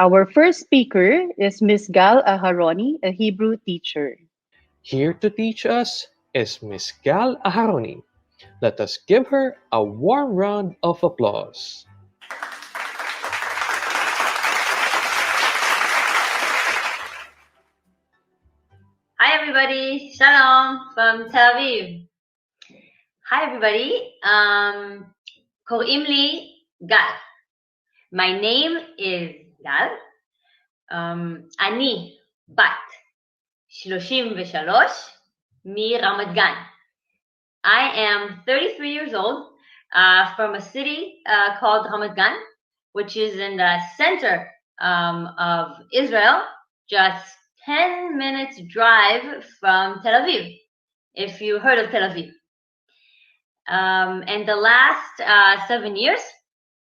Our first speaker is Miss Gal Aharoni, a Hebrew teacher. Here to teach us is Miss Gal Aharoni. Let us give her a warm round of applause. Hi everybody, Shalom from Tel Aviv. Hi everybody, קוראים לי גל. My name is גל. אני בת 33 מרמת גן. I am 33 years old from a city called Ramat Gan, which is in the center of Israel, just 10 minutes drive from Tel Aviv, if you heard of Tel Aviv. And the last 7 years,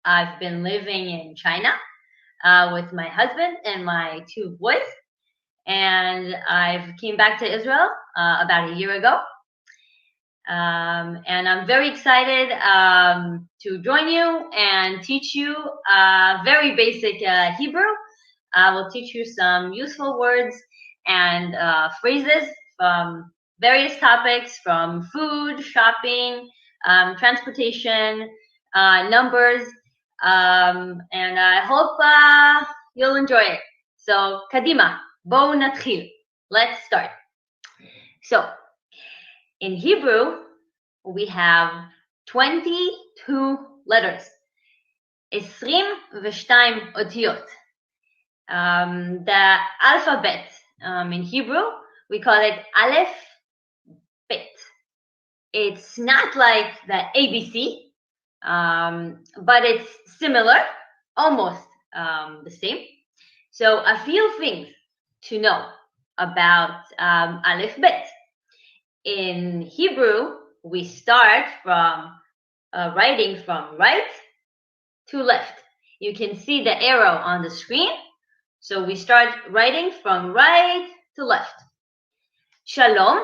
I've been living in China with my husband and my 2 boys. And I've came back to Israel about a year ago. And I'm very excited to join you and teach you very basic Hebrew. I will teach you some useful words and phrases from various topics, from food, shopping, transportation, numbers, and I hope you'll enjoy it. So, kadima, בואו נתחיל. Let's start. So, in Hebrew, we have 22 letters. 22 אותיות. The alphabet in Hebrew, we call it Aleph Bet. It's not like the ABC, but it's similar, almost the same. So a few things to know about Aleph Bet. In Hebrew, we start from writing from right to left. You can see the arrow on the screen. So we start writing from right to left. Shalom,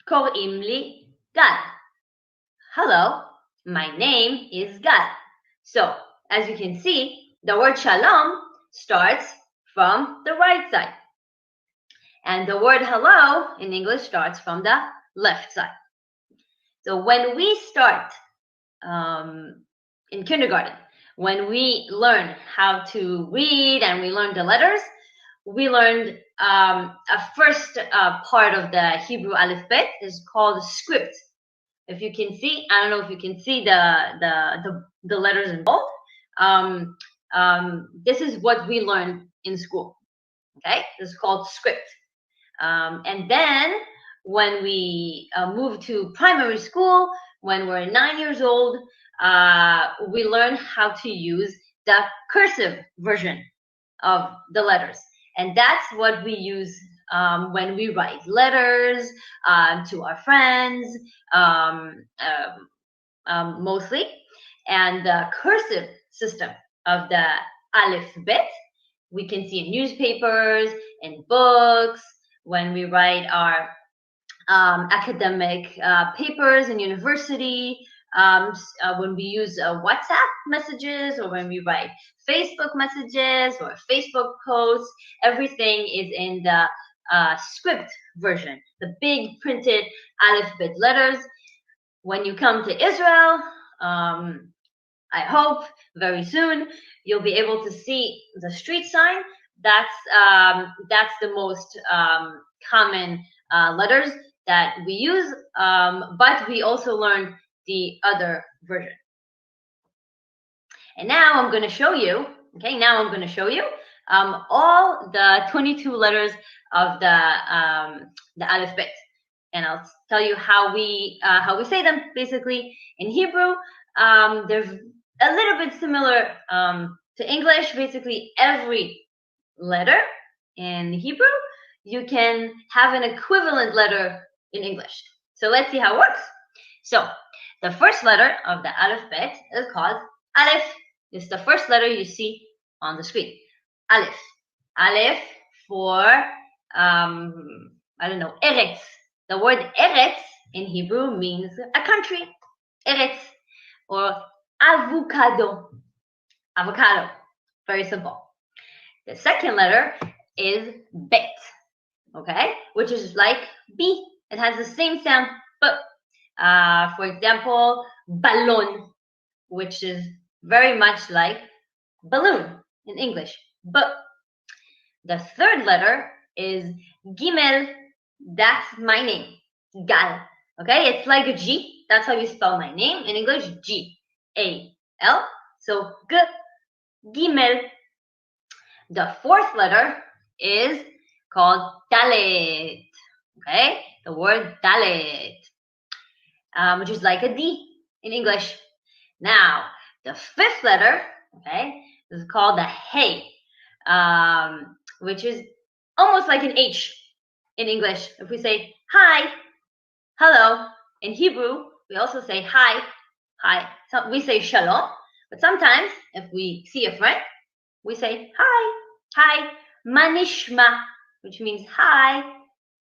קוראים לי גל. Hello, my name is Gal. So, as you can see, the word shalom starts from the right side. And the word hello in English starts from the left side. So when we start in kindergarten, when we learn how to read and we learn the letters, we learned a first part of the Hebrew alphabet is called script. If you can see, I don't know if you can see the letters in bold. This is what we learned in school. Okay, this is called script. And then when we move to primary school, when we're 9 years old, we learn how to use the cursive version of the letters. And that's what we use when we write letters to our friends, mostly. And the cursive system of the alphabet, we can see in newspapers, in books, when we write our academic papers in university, when we use WhatsApp messages, or when we write Facebook messages or Facebook posts, everything is in the script version, the big printed alphabet letters. When you come to Israel, I hope very soon you'll be able to see the street sign. That's the most common letters that we use, but we also learned the other version. And now I'm going to show you. Okay, now I'm going to show you all the 22 letters of the alphabet, and I'll tell you how we say them. Basically, in Hebrew, they're a little bit similar to English. Basically, every letter in Hebrew, you can have an equivalent letter in English. So let's see how it works. So the first letter of the alphabet is called Aleph. It's the first letter you see on the screen. Aleph. Aleph for, I don't know, Eretz. The word Eretz in Hebrew means a country. Eretz. Or avocado. Avocado. Very simple. The second letter is bet, okay, which is like B. It has the same sound, but for example, balon, which is very much like balloon in English. But the third letter is gimel. That's my name, Gal. Okay, it's like a G. That's how you spell my name in English, G-A-L. So G, gimel. The fourth letter is called dalet. Okay, the word dalet, which is like a D in English. Now, the fifth letter, okay, is called the hey, which is almost like an H in English. If we say hi, hello, in Hebrew, we also say hi, hi. So we say shalom, but sometimes if we see a friend, we say hi, hi, manishma, which means hi,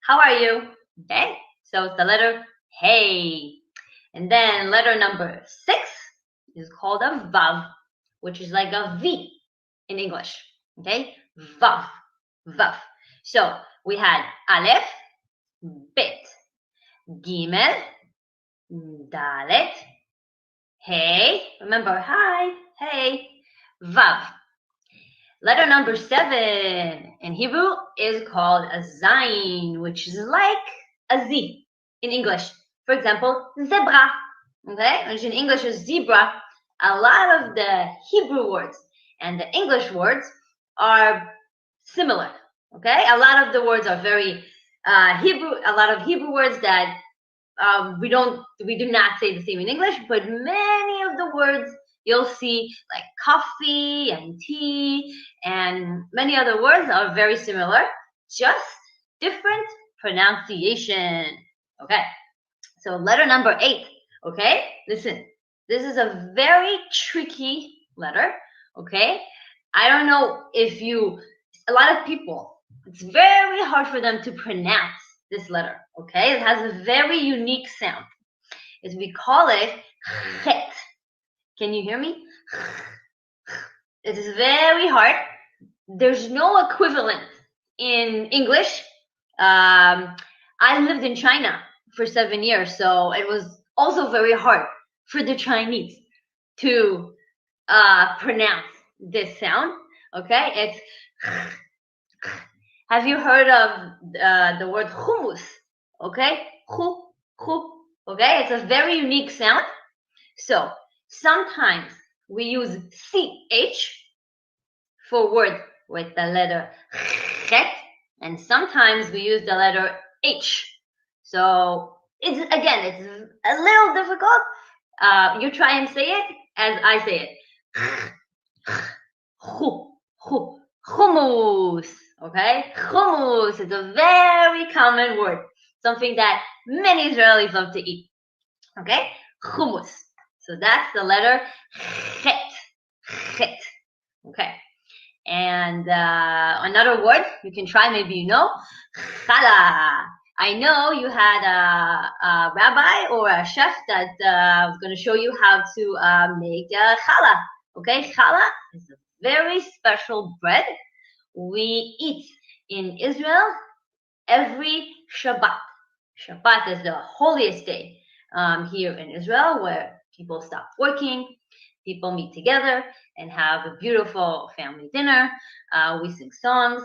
how are you? Okay, so it's the letter hey. And then letter number 6 is called a vav, which is like a V in English. Okay, vav, vav. So we had aleph, bet, gimel, dalet, hey. Remember, hi, hey, vav. Letter number 7 in Hebrew is called a zayin, which is like a Z in English. For example, zebra, okay, which in English is zebra. A lot of the Hebrew words and the English words are similar, okay? A lot of the words are very Hebrew, a lot of Hebrew words that we do not say the same in English, but many of the words you'll see like coffee and tea and many other words are very similar, just different pronunciation. Okay, so letter number 8. Okay, listen, this is a very tricky letter. Okay, I don't know if a lot of people, it's very hard for them to pronounce this letter. Okay, it has a very unique sound. As we call it chet. Can you hear me? It is very hard. There's no equivalent in English. I lived in China for 7 years, so it was also very hard for the Chinese to pronounce this sound. Okay, it's. Have you heard of the word hummus? Okay, okay, it's a very unique sound. So sometimes we use ch for word with the letter chet, and sometimes we use the letter h. So it's a little difficult. You try and say it as I say it. Hummus. Okay, hummus is a very common word, something that many Israelis love to eat. Okay, hummus. So that's the letter chet. Chet. Okay. And another word you can try, maybe you know, challah. I know you had a rabbi or a chef that was going to show you how to make challah. Okay, challah is a very special bread we eat in Israel every Shabbat. Shabbat is the holiest day here in Israel, where people stop working, people meet together and have a beautiful family dinner. We sing songs.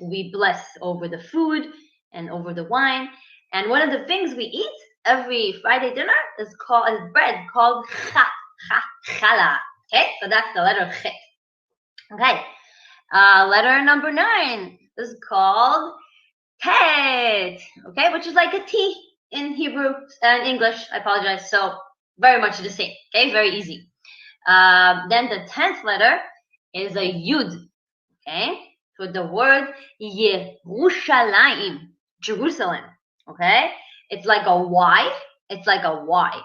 We bless over the food and over the wine. And one of the things we eat every Friday dinner is bread called challah. Okay, so that's the letter chet. Okay, letter number 9 is called tet. Okay, which is like a T in Hebrew and English. I apologize. So very much the same. Okay, very easy. Then the 10th letter is a yud. Okay, for the word Yerushalayim, Jerusalem. Okay, it's like a Y. It's like a Y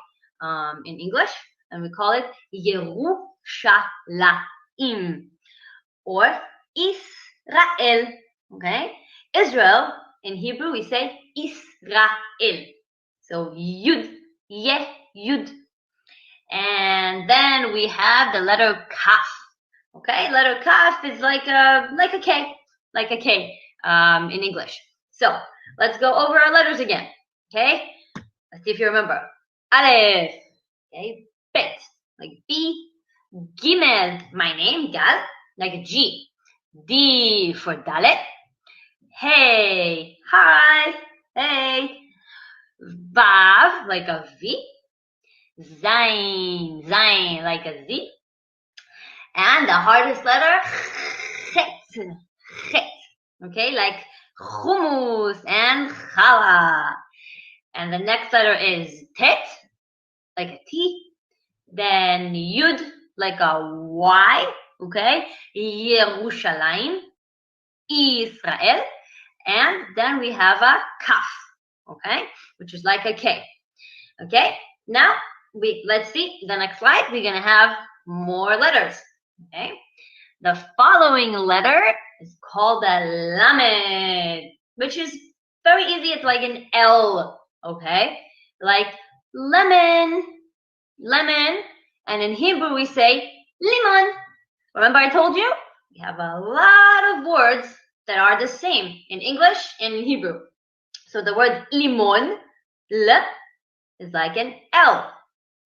in English, and we call it Yerushalayim or Israel. Okay, Israel in Hebrew we say Israel. So yud, yud. And then we have the letter kaf. Okay, letter kaf is like a K, in English. So let's go over our letters again. Okay, let's see if you remember. Aleph. Okay, bet like B. Gimel, my name, Gal, like a G. D for Dalet. Hey, hi, hey. Vav, like a V. Zain, like a Z. And the hardest letter, Chet, Chet. Okay, like hummus and challah. And the next letter is Tet, like a T. Then Yud, like a Y. Okay, Yerushalayim, Israel. And then we have a Kaf, okay, which is like a K. Okay, now let's see the next slide. We're gonna have more letters. Okay, the following letter is called a Lamed, which is very easy. It's like an L. Okay, like lemon, lemon, and in Hebrew we say limon. Remember I told you we have a lot of words that are the same in English and in Hebrew. So the word limon, l, is like an L,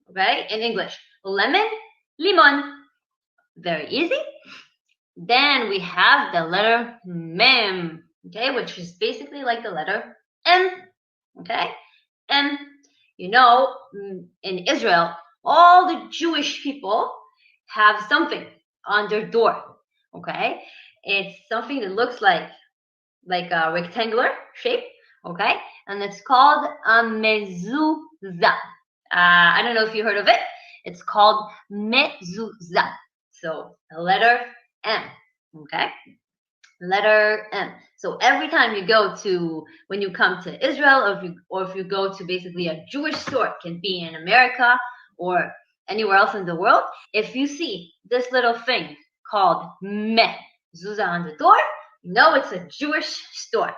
okay, in English. Lemon, limon. Very easy. Then we have the letter mem, okay, which is basically like the letter M, okay? M. You know, in Israel, all the Jewish people have something on their door, okay? It's something that looks like a rectangular shape, okay? And it's called a mezuzah. I don't know if you heard of it. It's called mezuzah. So the letter M, okay? Letter M. So every time you go to, when you come to Israel, or if you go to basically a Jewish store, it can be in America or anywhere else in the world, if you see this little thing called mezuzah on the door, you know it's a Jewish store,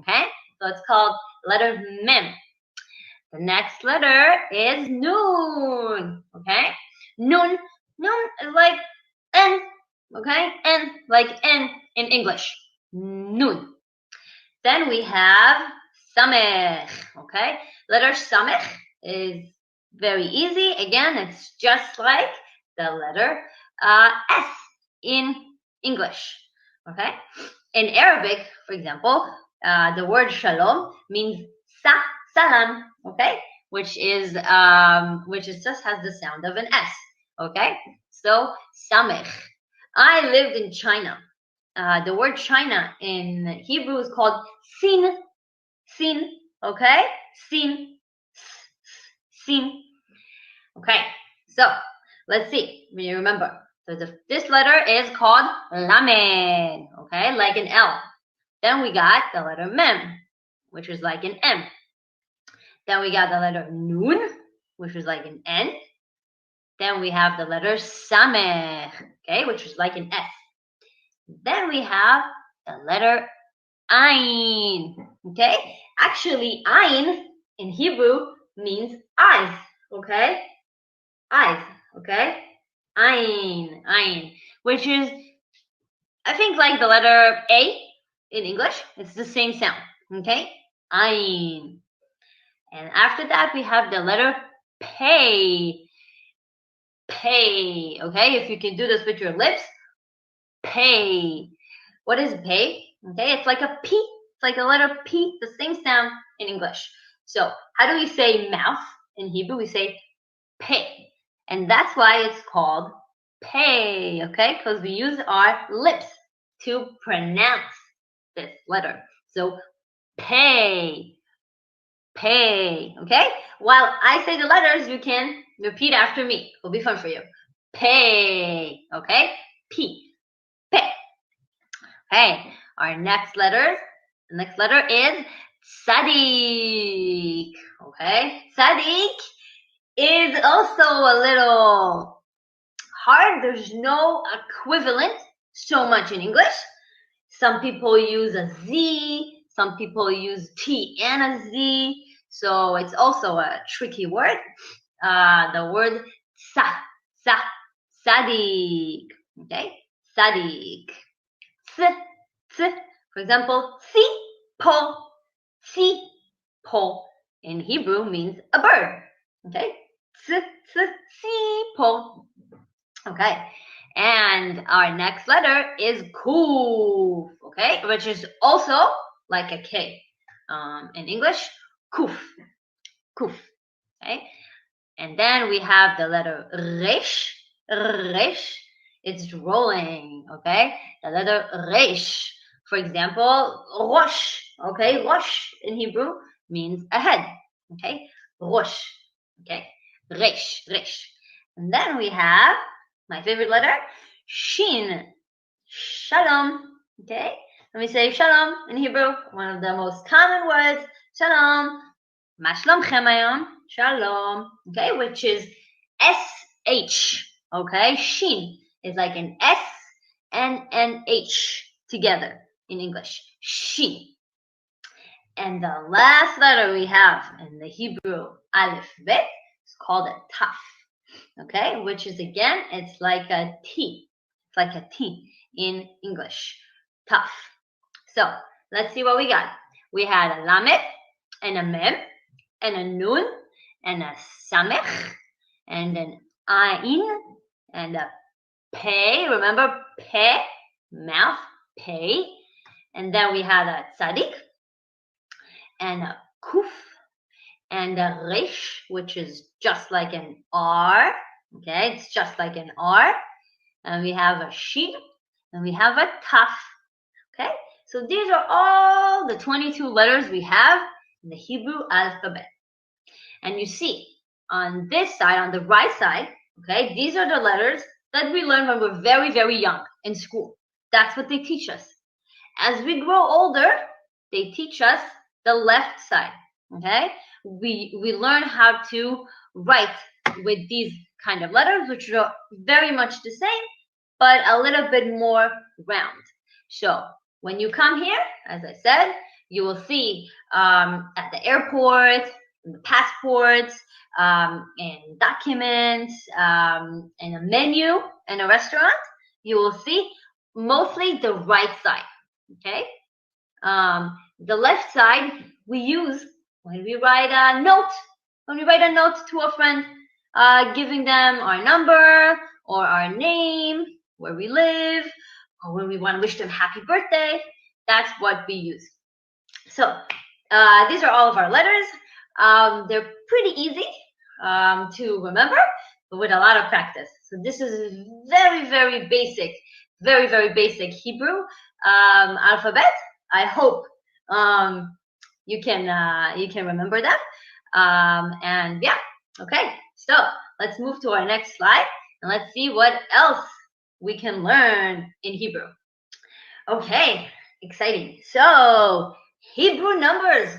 okay? So it's called letter Mem. The next letter is Nun, okay? Nun is like N, okay? N, like N in English. Nun. Then we have Samech, okay? Letter Samech is very easy. Again, it's just like the letter S in English, okay? In Arabic, for example, the word shalom means salam, okay? Which is just has the sound of an S, okay? So samech. I lived in China. The word China in Hebrew is called sin, okay? Sin. Okay, so let's see. When you remember, so this letter is called lamed, okay, like an L. Then we got the letter mem, which is like an M. Then we got the letter nun, which is like an N. Then we have the letter samech, okay, which is like an S. Then we have the letter ayin, okay? Actually, ayin in Hebrew means eyes, okay? Eyes, okay? Ayin, which is, I think, like the letter A in English. It's the same sound, okay? Ayin. And after that, we have the letter pay. Pay, okay? If you can do this with your lips, pay. What is pay? Okay, it's like a P. It's like a letter P, the same sound in English. So how do we say mouth in Hebrew? We say pay. And that's why it's called pay, okay? Because we use our lips to pronounce this letter. So pay, okay? While I say the letters, you can repeat after me. It'll be fun for you. Pay, okay? P, pay. Okay, our next letter is Sadiq, okay? Sadiq is also a little hard. There's no equivalent so much in English. Some people use a Z, some people use T and a Z, so it's also a tricky word. The word sadiq, okay? Tzadik. For example, si po in Hebrew means a bird. Okay, si po. Okay, and our next letter is kuf. Okay, which is also like a K in English. Kuf. Okay, and then we have the letter resh. It's rolling. Okay, the letter resh. For example, rosh. Okay, rosh in Hebrew means a head. Okay, rosh. Okay, resh. And then we have my favorite letter, shin. Shalom. Okay, let me say shalom in Hebrew. One of the most common words. Shalom. Ma shlomchem hayom? Shalom. Okay, which is SH. Okay, shin is like an S and an H together in English. Shin. And the last letter we have in the Hebrew alphabet is called a taf. Okay, which is again, it's like a T. It's like a T in English. Taf. So let's see what we got. We had a lamed and a mem and a nun and a samech and an ayin and a pei. Remember pei, mouth, pei. And then we had a tzadik and a kuf and a resh, which is just like an R. Okay, it's just like an R. And we have a shin and we have a taf. Okay, so these are all the 22 letters we have in the Hebrew alphabet. And you see, on this side, on the right side, okay, these are the letters that we learn when we're very, very young in school. That's what they teach us. As we grow older, they teach us the left side, okay? We learn how to write with these kind of letters, which are very much the same, but a little bit more round. So when you come here, as I said, you will see at the airport, in the passports, in documents, in a menu in a restaurant, you will see mostly the right side, okay? The left side we use when we write a note. When we write a note to a friend, giving them our number or our name, where we live, or when we want to wish them happy birthday, that's what we use. So these are all of our letters. They're pretty easy to remember, but with a lot of practice. So this is very, very basic Hebrew alphabet. I hope you can remember them. And yeah, okay. So let's move to our next slide and let's see what else we can learn in Hebrew. Okay, exciting. So Hebrew numbers,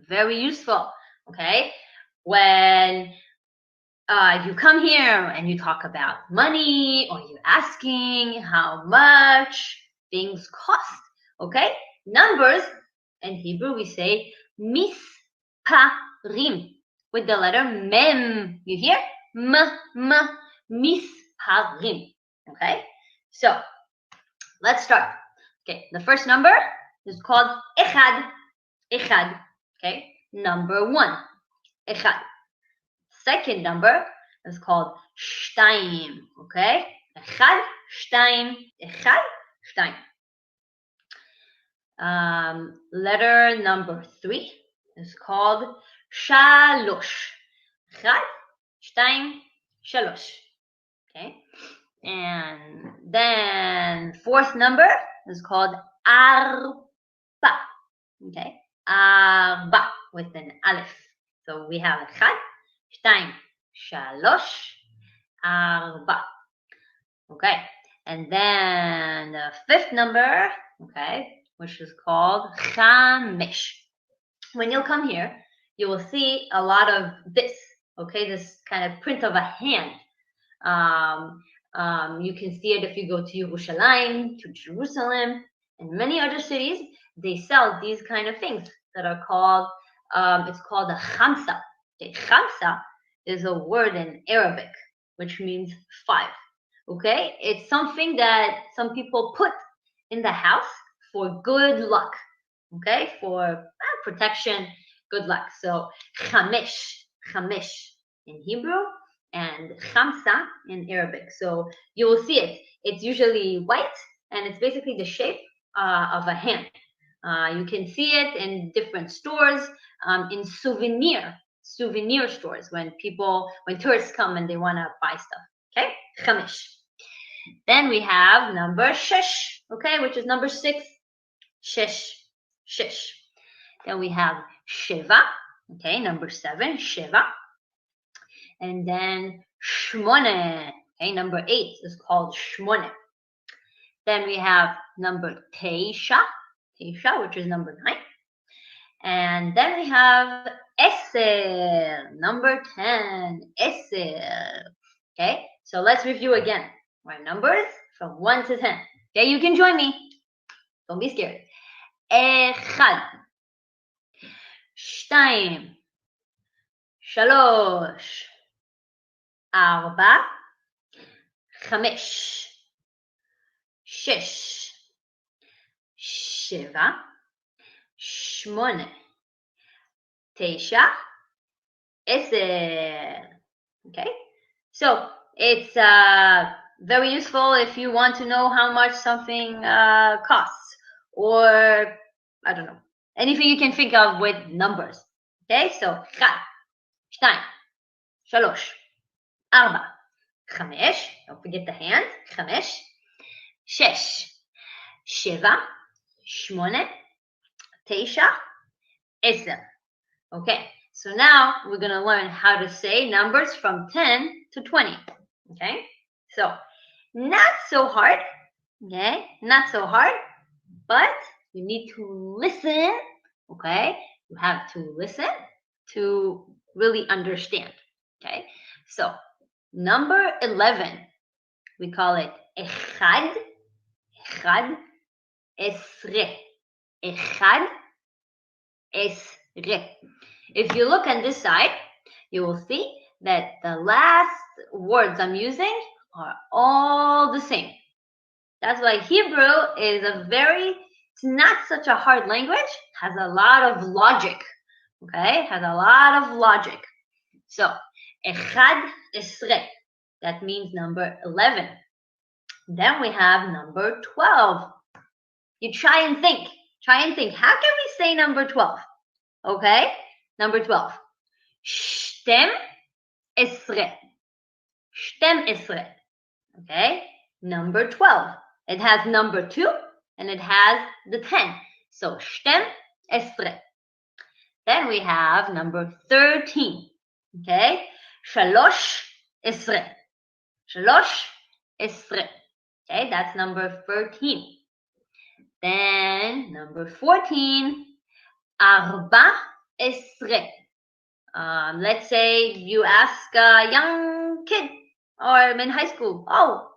very useful. Okay, when you come here and you talk about money or you're asking how much things cost. Okay, numbers in Hebrew we say misparim with the letter mem. You hear? Misparim. Okay, so let's start. Okay, the first number is called echad. Echad. Okay, number one. Echad. Second number is called shtayim. Okay, echad, shtayim, echad, shtayim. Letter number three is called shalosh. Echad, shtayim, shalosh. Okay, and then fourth number is called arba. Okay, arba with an aleph. So we have echad, shtayim, shalosh, arba. Okay, and then the fifth number, okay, which is called chamesh. When you'll come here, you will see a lot of this, okay, this kind of print of a hand. You can see it if you go to Yerushalayim, to Jerusalem, and many other cities. They sell these kind of things that are called, it's called a khamsa. Okay, khamsa is a word in Arabic, which means five. Okay, it's something that some people put in the house for good luck. Okay, for protection, good luck. So chamish in Hebrew, and khamsa in Arabic. So you will see it. It's usually white, and it's basically the shape of a hand. You can see it in different stores, in souvenir stores when tourists come and they want to buy stuff. Okay, chamish. Then we have number shesh, okay, which is number 6. Shish. Then we have shiva, okay, number 7, shiva. And then shmone, okay, number 8 is called shmone. Then we have number teisha, which is number 9. And then we have eser, number 10, eser. Okay, so let's review again our numbers from 1 to 10. Okay, you can join me. Don't be scared. אחד, 2, 3, 4, 5, 6, 7, 8, 9, 10. Okay, so it's very useful if you want to know how much something costs, or I don't know, anything you can think of with numbers. Okay, so 1, 2, 3, 4, 5, don't forget the hand, 5, 6, 7, 8, 9, 10. Okay, so now we're going to learn how to say numbers from 10 to 20. Okay, so not so hard. Okay, not so hard, but you need to listen. Okay, you have to listen to really understand. Okay, so number 11, we call it echad, esre, echad, esre. If you look on this side, you will see that the last words I'm using are all the same. That's why Hebrew is it's not such a hard language, has a lot of logic. Okay, has a lot of logic. So, echad esre, that means number 11. Then we have number 12. You try and think, how can we say number 12? Okay, number 12. Shtem esre. Okay, number 12. It has number 2 and it has the 10. So shtem esre. Then we have number 13. Okay, shalosh esre. Okay, that's number 13. Then number 14, arba esre. Let's say you ask a young kid or in high school, oh,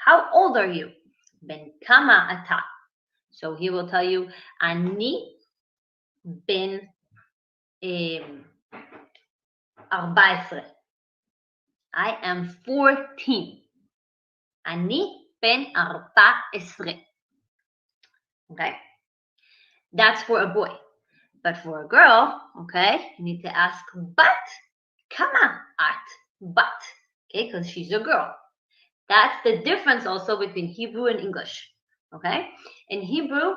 how old are you? Ben kama ata. So he will tell you, ani ben 14. I am 14. Ani ben 14. Okay, that's for a boy. But for a girl, okay, you need to ask but kama at but, okay, because she's a girl. That's the difference also between Hebrew and English. Okay, in Hebrew,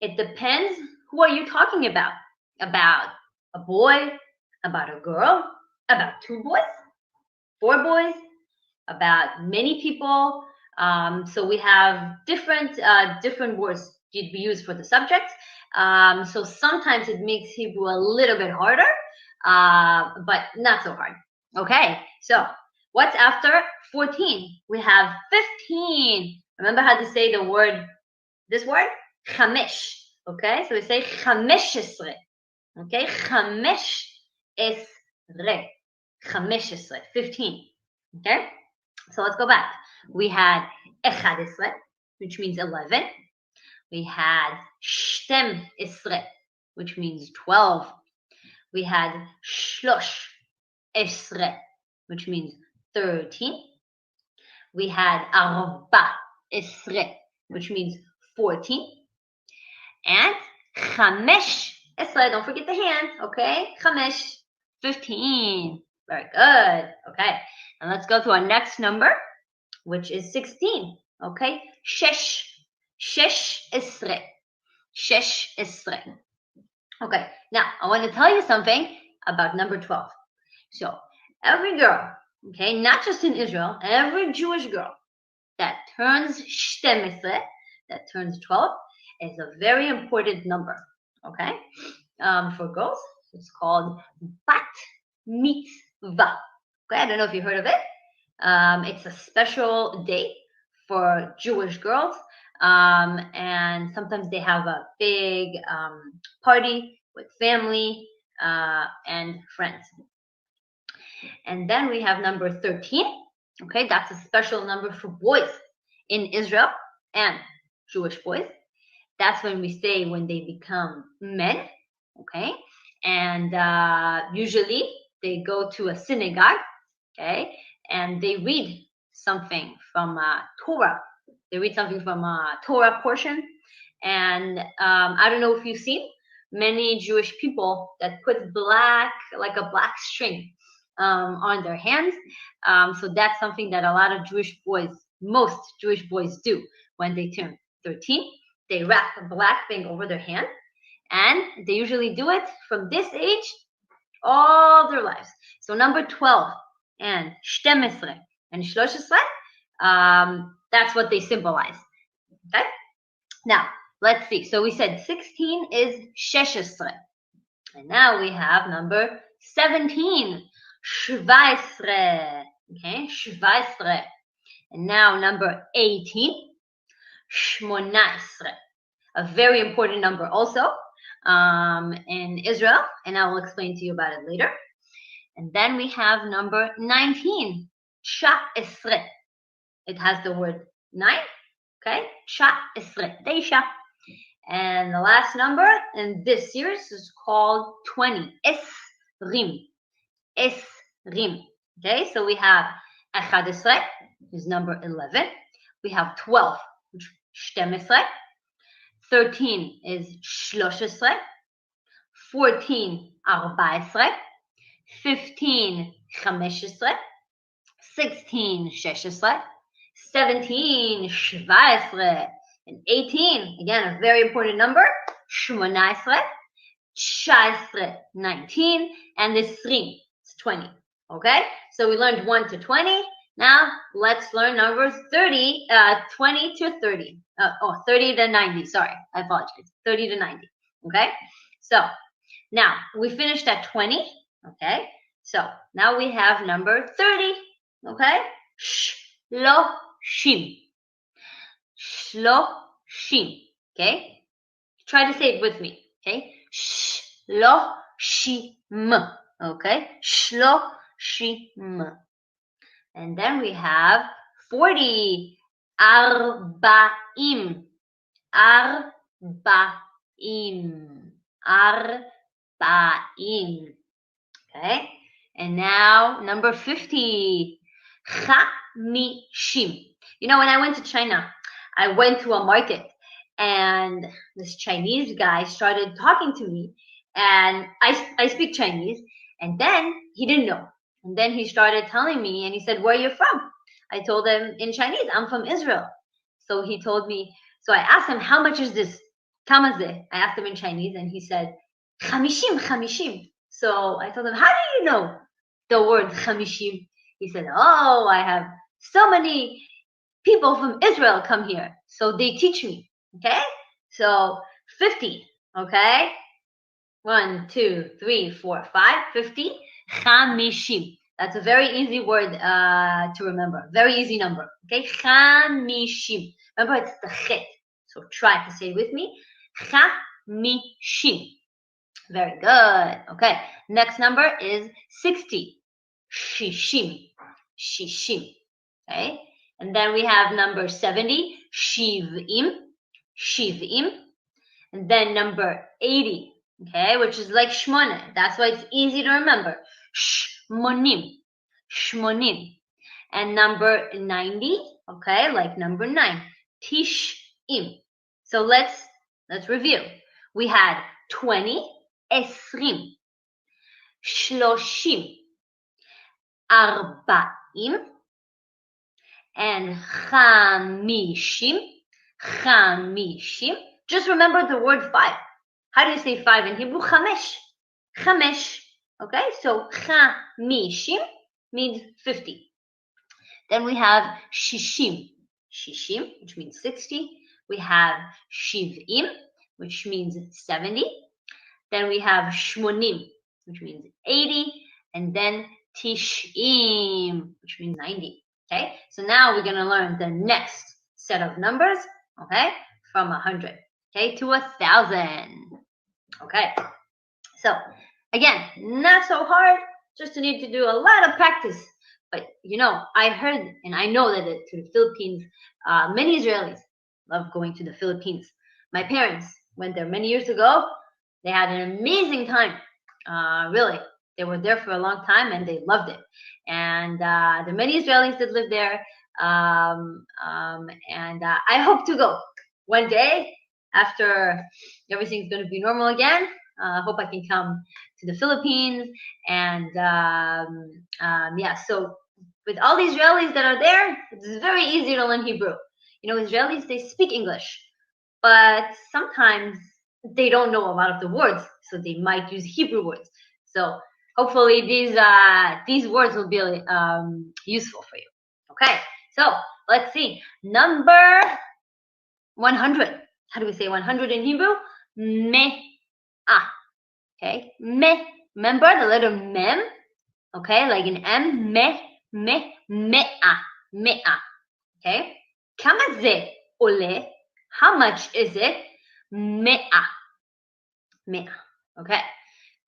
it depends who are you talking about. About a boy, about a girl, about 2 boys, 4 boys, about many people. So we have different words we use for the subject. So sometimes it makes Hebrew a little bit harder, but not so hard. Okay, so what's after 14? We have 15. Remember how to say this word? Chamesh. Okay, so we say chamesh esre. Okay, chamesh esre. Chamesh esre, 15. Okay, so let's go back. We had echad esre, which means 11. We had shtem esre, which means 12. We had shlosh esre, which means 13. we had arba esre, which means 14. And chamesh esre, don't forget the hand, okay? Chamesh, 15. Very good. Okay, and let's go to our next number, which is 16. Okay, shesh esre. Shesh esre. Okay, now I want to tell you something about number 12. So every girl, okay, not just in Israel, every Jewish girl that turns 12, that turns 12, is a very important number, okay? For girls, it's called bat mitzvah. Okay, I don't know if you heard of it. It's a special day for Jewish girls, and sometimes they have a big party with family and friends. And then we have number 13. Okay, that's a special number for boys in Israel and Jewish boys. That's when we say when they become men. Okay, and usually they go to a synagogue. Okay, and they read something from Torah. They read something from a Torah portion. And I don't know if you've seen many Jewish people that put black, like a black string on their hands. So that's something that a lot of Jewish boys, most Jewish boys do when they turn 13. They wrap a black thing over their hand, and they usually do it from this age all their lives. So number 12 and 12 and 13, that's what they symbolize. Okay? Now, let's see. So we said 16 is 16. And now we have number 17, 17. Okay, 17. And now number 18, 18. A very important number also in Israel, and I will explain to you about it later. And then we have number 19, 19. It has the word 9, okay? 19, and the last number in this series is called 20, esrim. Okay, so we have 11, is number 11. We have 12, which is 12. 13 is 13. 14, 14. 15, 15. 16, 16. 17, 17. And 18, again, a very important number, 18. 19, and this 3 is 20. Okay, so we learned 1 to 20. Now let's learn numbers 20 to 30. 30 to 90. Sorry, I apologize. 30 to 90. Okay, so now we finished at 20. Okay, so now we have number 30. Okay, shloshim. Shloshim. Okay, try to say it with me. Okay, shloshim. Okay, shloshim. And then we have 40, arba'im. Okay, and now number 50, chamishim. You know, when I went to China, I went to a market, and this Chinese guy started talking to me, and I speak Chinese, and then he didn't know. And then he started telling me, and he said, where are you from? I told him in Chinese, I'm from Israel. So he told me, so I asked him, how much is this? Kamaze? I asked him in Chinese, and he said, chamishim. So I told him, how do you know the word chamishim? He said, oh, I have so many people from Israel come here, so they teach me. Okay, so 50. Okay, 1, 2, 3, 4, 5, 50. Chamishim. That's a very easy word to remember. Very easy number. Okay, chamishim. Remember, it's the chet. So try to say it with me. Chamishim. Very good. Okay, next number is 60. Shishim. Okay, and then we have number 70. Shivim. And then number 80. Okay, which is like shmone. That's why it's easy to remember. Shmonim. And number 90, okay, like number 9, tish'im. So let's review. We had 20, esrim, shloshim, arba'im, and chamishim. Chamishim. Just remember the word 5. How do you say 5 in Hebrew? Chamesh. Chamesh. Okay, so chamishim means 50. Then we have shishim. Shishim, which means 60. We have shiv'im, which means 70. Then we have shmonim, which means 80. And then tish'im, which means 90. Okay, so now we're going to learn the next set of numbers, okay, from 100, okay, to 1,000. Okay, so again, not so hard, just need to do a lot of practice. But you know, I heard and I know that to the Philippines, many Israelis love going to the Philippines. My parents went there many years ago. They had an amazing time. Really, they were there for a long time and they loved it. And there are many Israelis that live there. And I hope to go one day after everything's going to be normal again. I hope I can come to the Philippines. And yeah, so with all the Israelis that are there, it's very easy to learn Hebrew. You know, Israelis, they speak English, but sometimes they don't know a lot of the words, so they might use Hebrew words. So hopefully these words will be useful for you. Okay, so let's see. Number 100. How do we say 100 in Hebrew? Me'ah. Okay, me. Remember the letter mem? Okay, like an M. Me'ah. Me'ah. Okay. Kama ze ole? How much is it? Me'ah. Me'ah. Okay.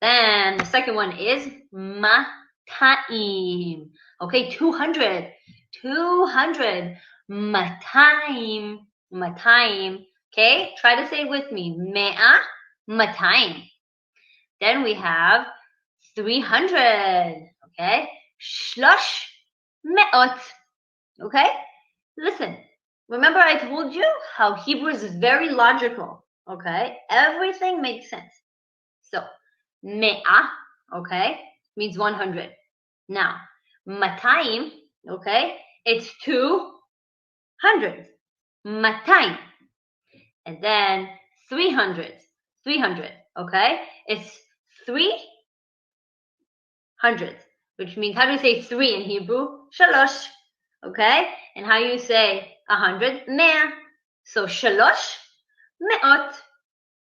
Then the second one is mata'im. Okay, 200. 200. Mata'im. Mata'im. Okay, try to say it with me. Me'ah. Mata'im. Then we have 300. Okay. Shlosh me'ot. Okay. Listen. Remember I told you how Hebrew is very logical. Okay. Everything makes sense. So, me'ah, okay, means 100. Now, matayim, okay, it's 200. Matayim. And then 300. 300, okay, it's 300, which means, how do you say 3 in Hebrew? Shalosh, okay, and how you say 100? Mea. So, shalosh me'ot.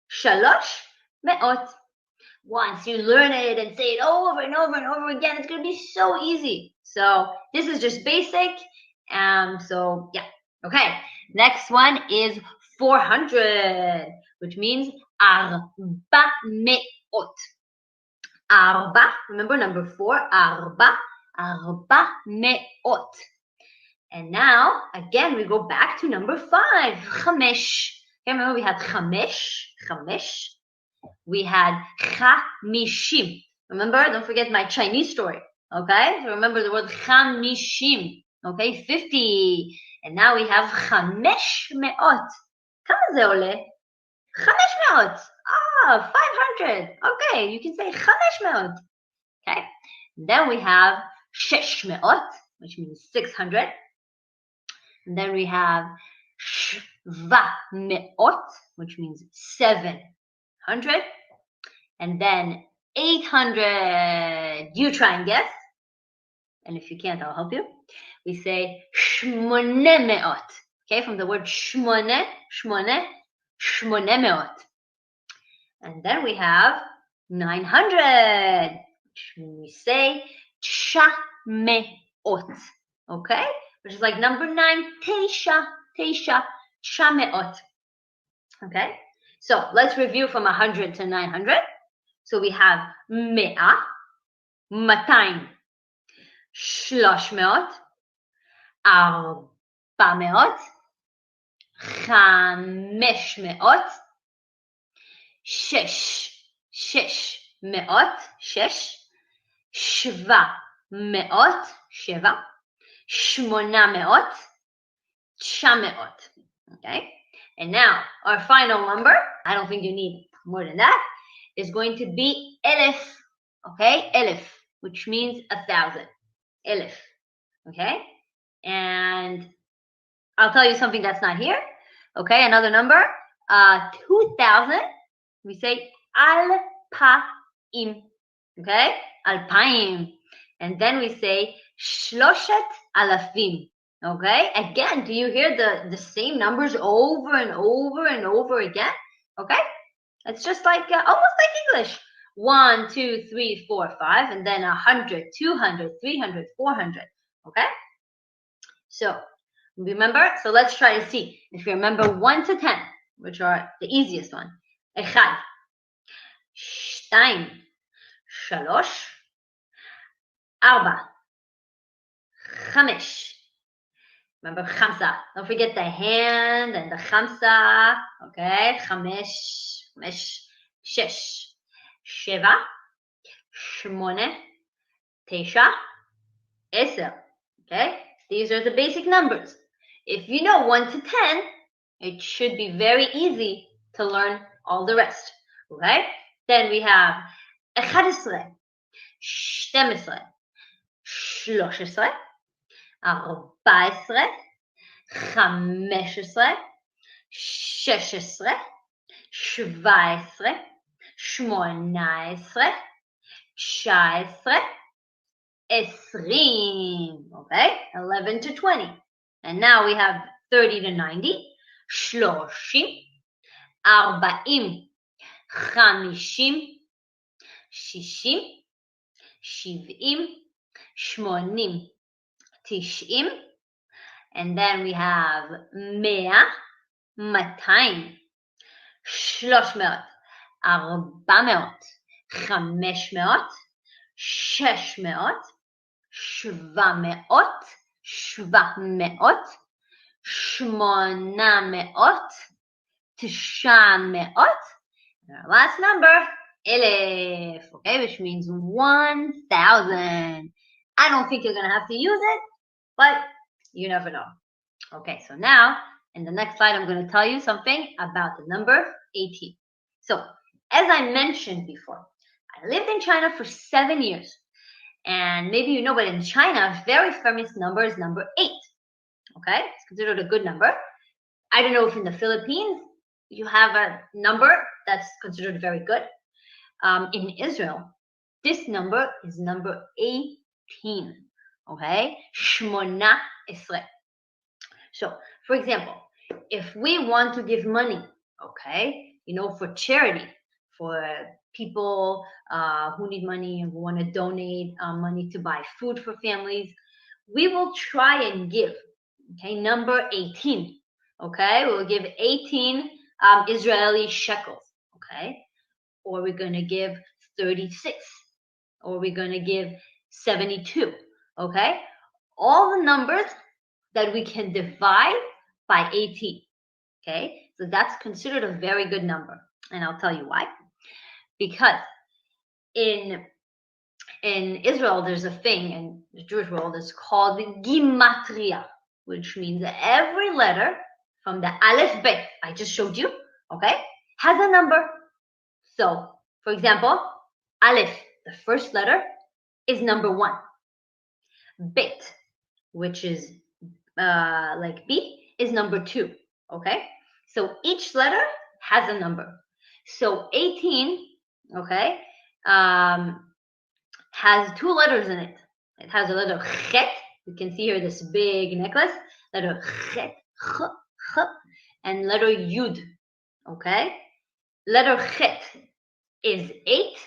Shalosh me'ot. Once you learn it and say it over and over and over again, it's going to be so easy. So this is just basic. So yeah. Okay. Next one is 400, which means arba me'ot. Arba. Remember number 4. Arba. Arba me'ot. And now again we go back to number 5. Chamesh. Okay, remember we had chamesh. Chamesh. We had chamishim. Remember, don't forget my Chinese story. Okay, so remember the word chamishim. Okay, 50. And now we have chamesh me'ot. Kama ze ole? Chamesh me'ot. 500. Okay, you can say chamesh me'ot. Okay, and then we have shesh me'ot, which means 600. And then we have shva me'ot, which means 700. And then 800. You try and guess. And if you can't, I'll help you. We say shmone me'ot. Okay, from the word shmone, shmone me'ot. And then we have 900, which we say tsha me'ot. Okay, which is like number 9, teisha, tsha me'ot. Okay, so let's review from 100 to 900. So we have me'ah, matayim, shlosh me'ot, arba me'ot, chamesh me'ot, shesh me'ot, sheva me'ot, sheva, 800, 900. Okay? And now, our final number, I don't think you need more than that, is going to be elif. Okay? Elif, which means 1,000. Elif. Okay? And I'll tell you something that's not here. Okay? Another number. 2,000. We say alpaim. Okay? Alpaim. And then we say shloshet alafim. Okay? Again, do you hear the same numbers over and over and over again? Okay? It's just like almost like English. 1, 2, 3, 4, 5, and then 100, 200, 300, 400. Okay? So remember? So let's try to see if you remember 1 to 10, which are the easiest one. 1, 2, 3, 4, 5. Remember Khamsa. Don't forget the hand and the Khamsa. Okay? Chamesh, 6, 7, 8, 9, 10. Okay? These are the basic numbers. If you know 1 to 10, it should be very easy to learn all the rest. Okay? Then we have 11, 12, 13, 14, 15, 16, 17, 18, 19, okay? 11 to 20. And now we have 30 to 90, 30, 40, 50, 60, 70, 80, 90. And then we have 100, 200, 300, 400, 500, 600, 700, 700, 800, 900. And our last number, elif, okay, which means 1,000. I don't think you're going to have to use it, but you never know. Okay, so now, in the next slide, I'm going to tell you something about the number 18. So, as I mentioned before, I lived in China for 7 years. And maybe you know, but in China, a very famous number is number 8. Okay, it's considered a good number. I don't know if in the Philippines you have a number that's considered very good. In Israel, this number is number 18. Okay, Shmona Esre. So, for example, if we want to give money, okay, you know, for charity, for people who need money and who want to donate money to buy food for families, we will try and give, okay, number 18, okay? We'll give 18 Israeli shekels, okay? Or we're going to give 36, or we're going to give 72, okay? All the numbers that we can divide by 18, okay? So that's considered a very good number, and I'll tell you why. Because in Israel, there's a thing in the Jewish world that's called Gimatria, which means that every letter from the Aleph Bet I just showed you, okay, has a number. So, for example, Aleph, the first letter, is number 1. Bet, which is like B, is number 2, okay? So each letter has a number. So 18, okay, has 2 letters in it. It has a letter chet. You can see here this big necklace. Letter chet, ch, and letter yud. Okay? Letter chet is 8,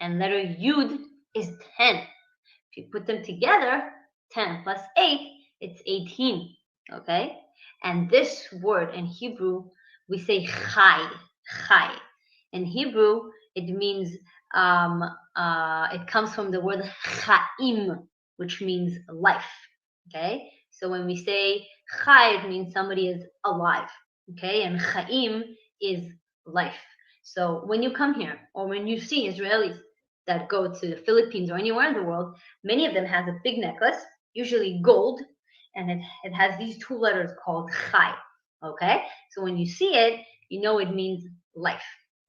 and letter yud is 10. If you put them together, 10 plus 8, it's 18. Okay? And this word in Hebrew, we say chai. Chai. In Hebrew, it means it comes from the word chaim, which means life. Okay, so when we say chai, it means somebody is alive. Okay, and chaim is life. So when you come here, or when you see Israelis that go to the Philippines or anywhere in the world, many of them have a big necklace usually gold, and it has these two letters called chai. Okay, so when you see it, you know it means life.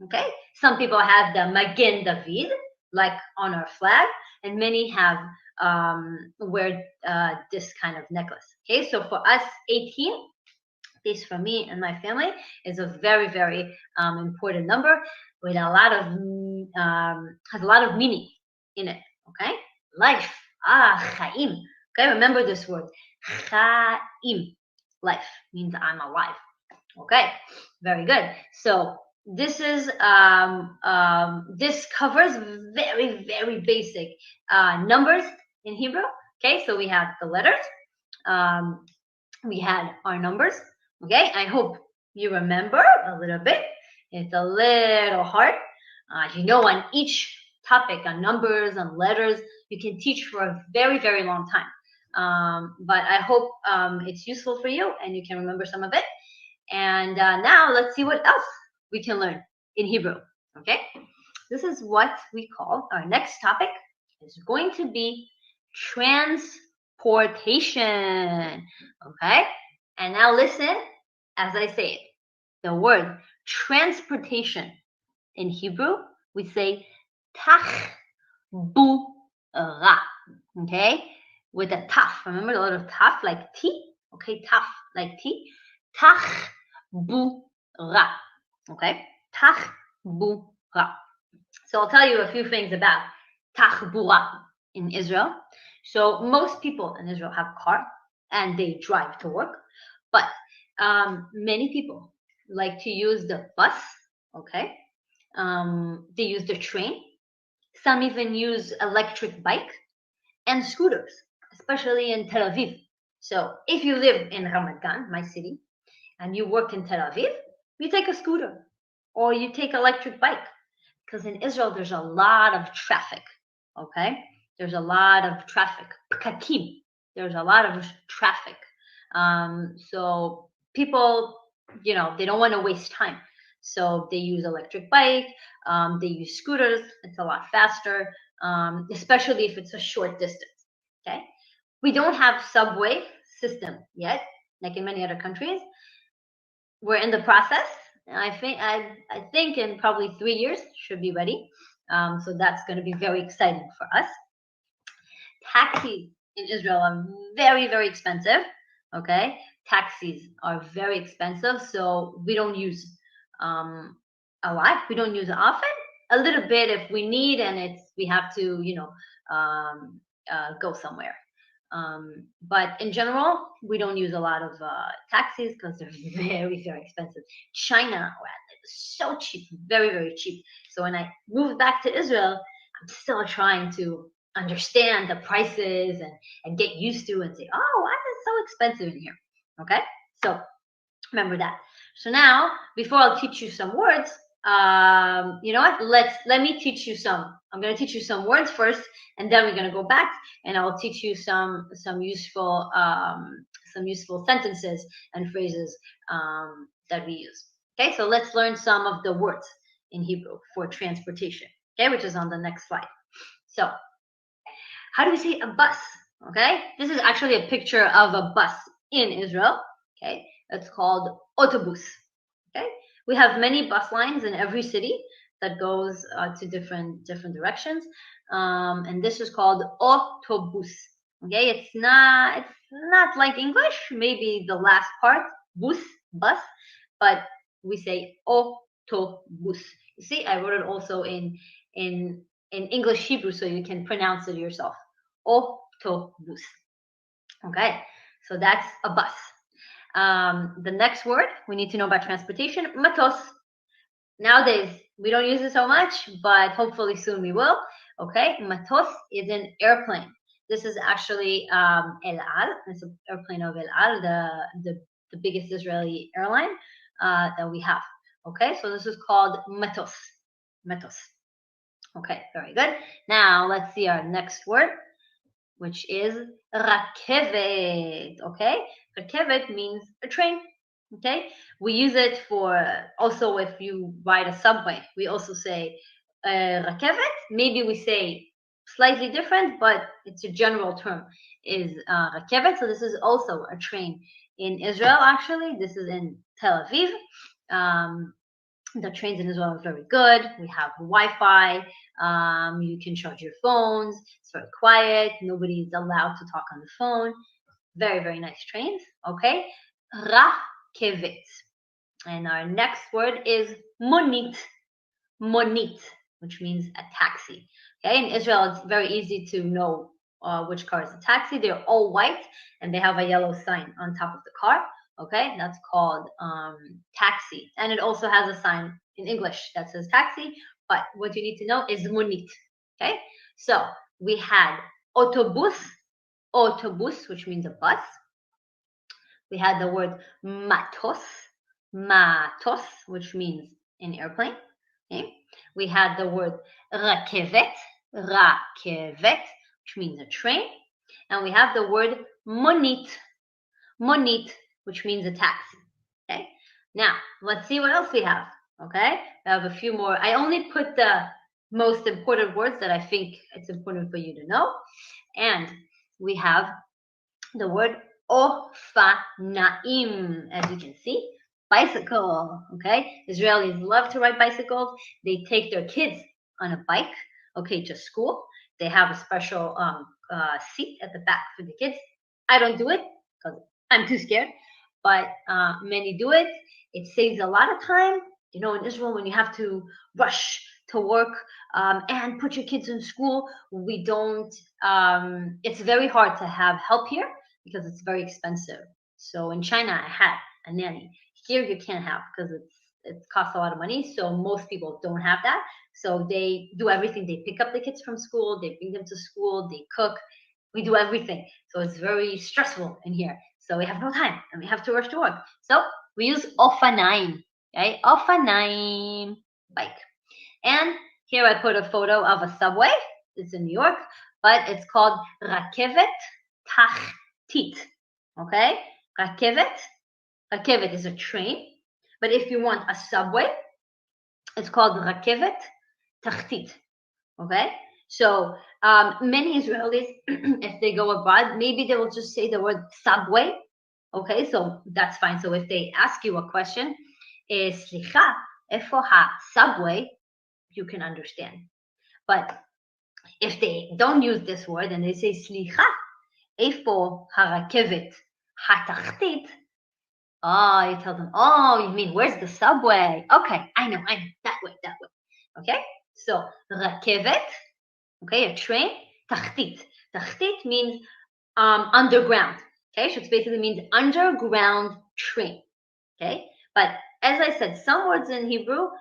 Okay, some people have the Magen David, like on our flag, and many have wear this kind of necklace. Okay, so for us, 18, at least for me and my family, is a very, very important number with a lot of has a lot of meaning in it. Okay, life, chaim. Okay, remember this word, chaim. Life means I'm alive. Okay, very good. So this is this covers very, very basic numbers in Hebrew. Okay, so we have the letters. Um, we had our numbers. Okay, I hope you remember a little bit. It's a little hard. You know, on each topic, on numbers, on letters, you can teach for a very, very long time. But I hope it's useful for you and you can remember some of it. And now let's see what else we can learn in Hebrew. Okay, this is what we call our next topic is going to be transportation. Okay, and now listen as I say it. The word transportation in Hebrew, we say tachbura. Okay, with a taf. Remember the letter taf like T? Okay, taf like T. Tachbura. Okay, tachbura. So I'll tell you a few things about tachbura in Israel. So most people in Israel have a car and they drive to work, but many people like to use the bus. Okay, they use the train. Some even use electric bike and scooters, especially in Tel Aviv. So if you live in Ramat Gan, my city, and you work in Tel Aviv, you take a scooter or you take electric bike. Because in Israel, there's a lot of traffic. Okay, there's a lot of traffic. Pkakim. There's a lot of traffic. So people, you know, they don't want to waste time. So they use electric bike. They use scooters. It's a lot faster, especially if it's a short distance. Okay, we don't have subway system yet, like in many other countries. We're in the process. I think in probably 3 years should be ready. So that's going to be very exciting for us. Taxis in Israel are very, very expensive. Okay, taxis are very expensive, so we don't use a lot. We don't use it often. A little bit if we need, and we have to, you know, go somewhere. But in general, we don't use a lot of taxis because they're very, very expensive. China, well, it's so cheap, very, very cheap. So when I moved back to Israel, I'm still trying to understand the prices and get used to and say, oh, why is it so expensive in here? Okay, so remember that. So now, before I'll teach you some words, you know what? Let me teach you some. I'm going to teach you some words first, and then we're going to go back, and I'll teach you some useful sentences and phrases that we use. Okay, so let's learn some of the words in Hebrew for transportation. Okay, which is on the next slide. So, how do we say a bus? Okay, this is actually a picture of a bus in Israel. Okay, it's called autobus. Okay, we have many bus lines in every city that goes to different directions, and this is called autobus. Okay, it's not like English. Maybe the last part, bus, but we say autobus. You see, I wrote it also in English Hebrew, so you can pronounce it yourself. Autobus. Okay, so that's a bus. The next word we need to know about transportation, matos. Nowadays, we don't use it so much, but hopefully soon we will. Okay, matos is an airplane. This is actually El Al. It's an airplane of El Al, the biggest Israeli airline that we have. Okay, so this is called matos. Matos. Okay, very good. Now let's see our next word, which is rakevet. Okay, rakevet means a train. Okay, we use it for also if you ride a subway. We also say rakevet. Maybe we say slightly different, but it's a general term. is Rakevet. So this is also a train in Israel, actually. This is in Tel Aviv. The trains in Israel are very good. We have Wi-Fi. You can charge your phones. It's very quiet. Nobody's allowed to talk on the phone. Very, very nice trains. Okay. Rakevet. And our next word is monit. Monit, which means a taxi. Okay. In Israel, it's very easy to know which car is a taxi. They're all white and they have a yellow sign on top of the car. Okay, that's called taxi. And it also has a sign in English that says taxi, but what you need to know is monit. Okay, so we had autobus, autobus, which means a bus. We had the word matos, matos, which means an airplane. Okay, we had the word rakevet, rakevet, which means a train. And we have the word monit, monit, which means a taxi. Okay, now let's see what else we have. Okay, I have a few more. I only put the most important words that I think it's important for you to know. And we have the word ofanaim, as you can see, bicycle. Okay, Israelis love to ride bicycles. They take their kids on a bike, okay, to school. They have a special seat at the back for the kids. I don't do it because I'm too scared, but many do it. It saves a lot of time. You know, in Israel, when you have to rush to work and put your kids in school, we don't, it's very hard to have help here because it's very expensive. So in China, I had a nanny. Here you can't have because it costs a lot of money. So most people don't have that. So they do everything. They pick up the kids from school, they bring them to school, they cook. We do everything. So it's very stressful in here. So we have no time and we have to rush to work. So we use ofanaim, okay? Ofanaim, bike. And here I put a photo of a subway. It's in New York, but it's called Rakevet Tachtit, okay? Rakevet. Rakevet is a train, but if you want a subway, it's called Rakevet Tachtit, okay? So many Israelis, if they go abroad, maybe they will just say the word subway, okay? So that's fine. So if they ask you a question, slicha, efo ha-subway, you can understand. But if they don't use this word and they say slicha, efo ha-rakevet ha-tachtit, oh, you tell them, oh, you mean where's the subway? Okay, I know, that way. Okay, so rakevet, okay, a train. Tachtit. Tachtit means underground. Okay, so it basically means underground train. Okay, but as I said, some words in Hebrew are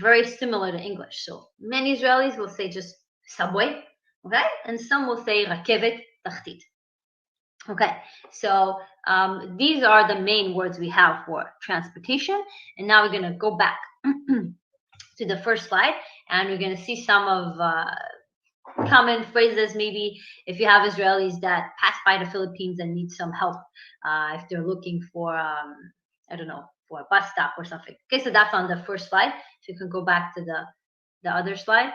very similar to English. So many Israelis will say just subway, okay, and some will say rakevet tachtit. Okay, so these are the main words we have for transportation. And now we're going to go back to the first slide, and we're going to see some of common phrases. Maybe if you have Israelis that pass by the Philippines and need some help, if they're looking for, I don't know, for a bus stop or something. Okay, so that's on the first slide. So you can go back to the other slide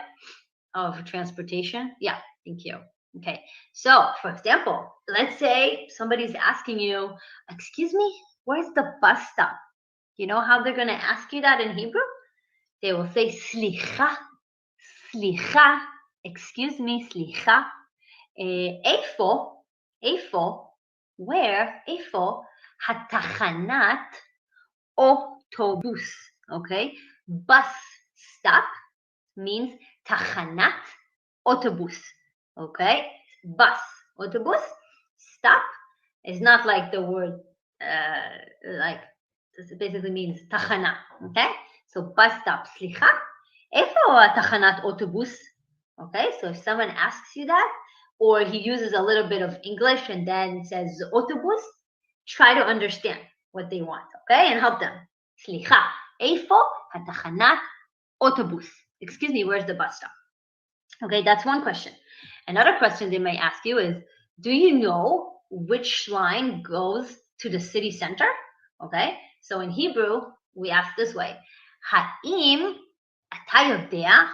of transportation. Yeah, thank you. Okay, so for example, let's say somebody's asking you, excuse me, where's the bus stop? You know how they're going to ask you that in Hebrew? They will say, slicha, slicha, excuse me, slicha. Eifo, where, eifo, hatachanat autobus, okay? Bus stop means tachanat autobus, okay? Bus, autobus, stop is not like the word, like, this basically means tachana, okay? So bus stop, slicha. Eifo tachanat autobus, okay? So if someone asks you that, or he uses a little bit of English and then says autobus, try to understand what they want, okay? And help them. Slicha, eifo hatachanat autobus. Excuse me, where's the bus stop? Okay, that's one question. Another question they may ask you is, do you know which line goes to the city center? Okay, so in Hebrew, we ask this way. Ha'im ata yodea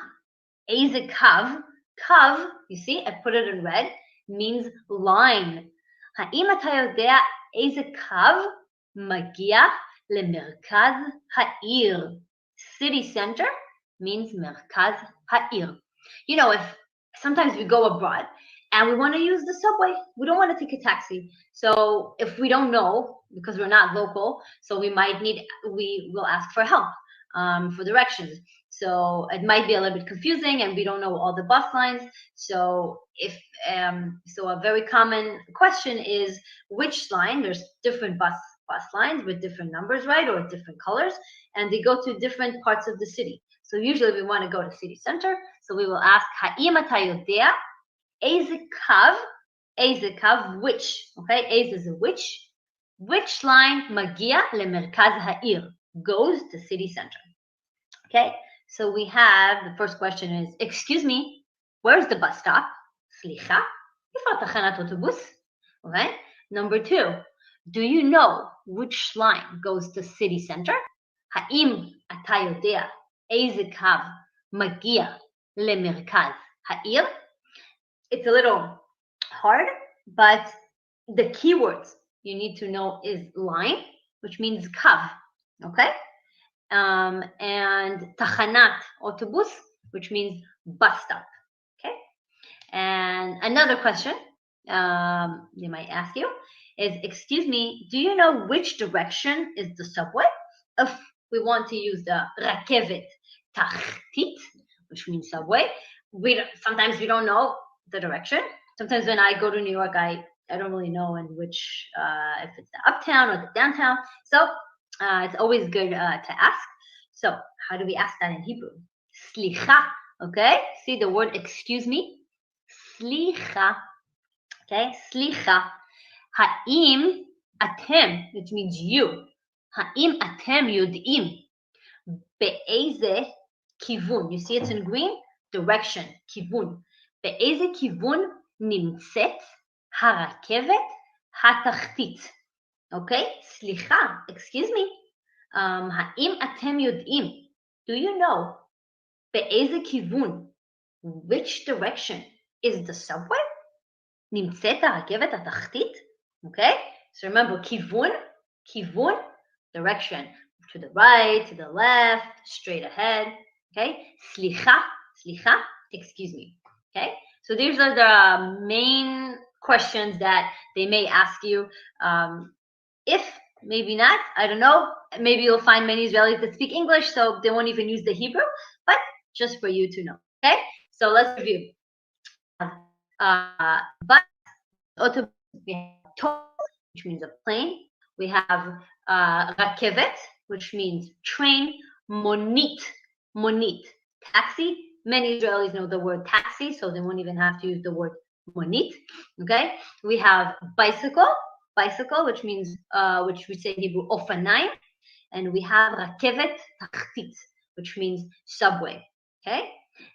eize kav. Kav, you see, I put it in red, means line. האם אתה יודע איזה קו מגיע למרכז העיר? City center means מרכז העיר. You know, if sometimes we go abroad and we want to use the subway, we don't want to take a taxi. So if we don't know, because we're not local, so we will ask for help, for directions. So it might be a little bit confusing and we don't know all the bus lines. So so a very common question is which line. There's different bus lines with different numbers, right, or different colors, and they go to different parts of the city. So usually we want to go to city center, so we will ask האם אתה יודע איזה קו, which, okay, איזה is which line מגיע למרכז העיר, goes to city center. Okay, so we have, the first question is, excuse me, where's the bus stop? סליחה, איפה תחנת אוטובוס? Okay, number 2, do you know which line goes to city center? האם אתה יודע איזה קו מגיע למרכז העיר? It's a little hard, but the keywords you need to know is line, which means קו, okay? And תחנת אוטובוס, which means bus stop, okay? And another question they might ask you is, excuse me, do you know which direction is the subway? If we want to use the רכבת תחתית, which means subway, sometimes we don't know the direction. Sometimes when I go to New York, I don't really know in which, if it's the uptown or the downtown. So it's always good to ask. So how do we ask that in Hebrew? סליחה, okay? See the word excuse me? סליחה, okay? סליחה. האם אתם, which means you, האם אתם יודעים באיזה כיוון, you see it's in green? Direction, כיוון. באיזה כיוון נמצאת הרכבת התחתית? Okay? סליחה, excuse me. האם אתם יודעים, do you know, באיזה כיוון, which direction is the subway? נמצאת הרכבת התחתית? Okay? So remember, כיוון, direction, to the right, to the left, straight ahead. Okay? סליחה, excuse me. Okay? So these are the main questions that they may ask you. If maybe not, I don't know, maybe you'll find many Israelis that speak English, so they won't even use the Hebrew, but just for you to know. Okay? So let's review. Bus, autobus, we have toll, which means a plane. We have רכבת, which means train. Monit, taxi. Many Israelis know the word taxi, so they won't even have to use the word monit. Okay? We have bicycle, which means, which we say in Hebrew, אופניים. And we have רכבת תחתית, which means subway. Okay?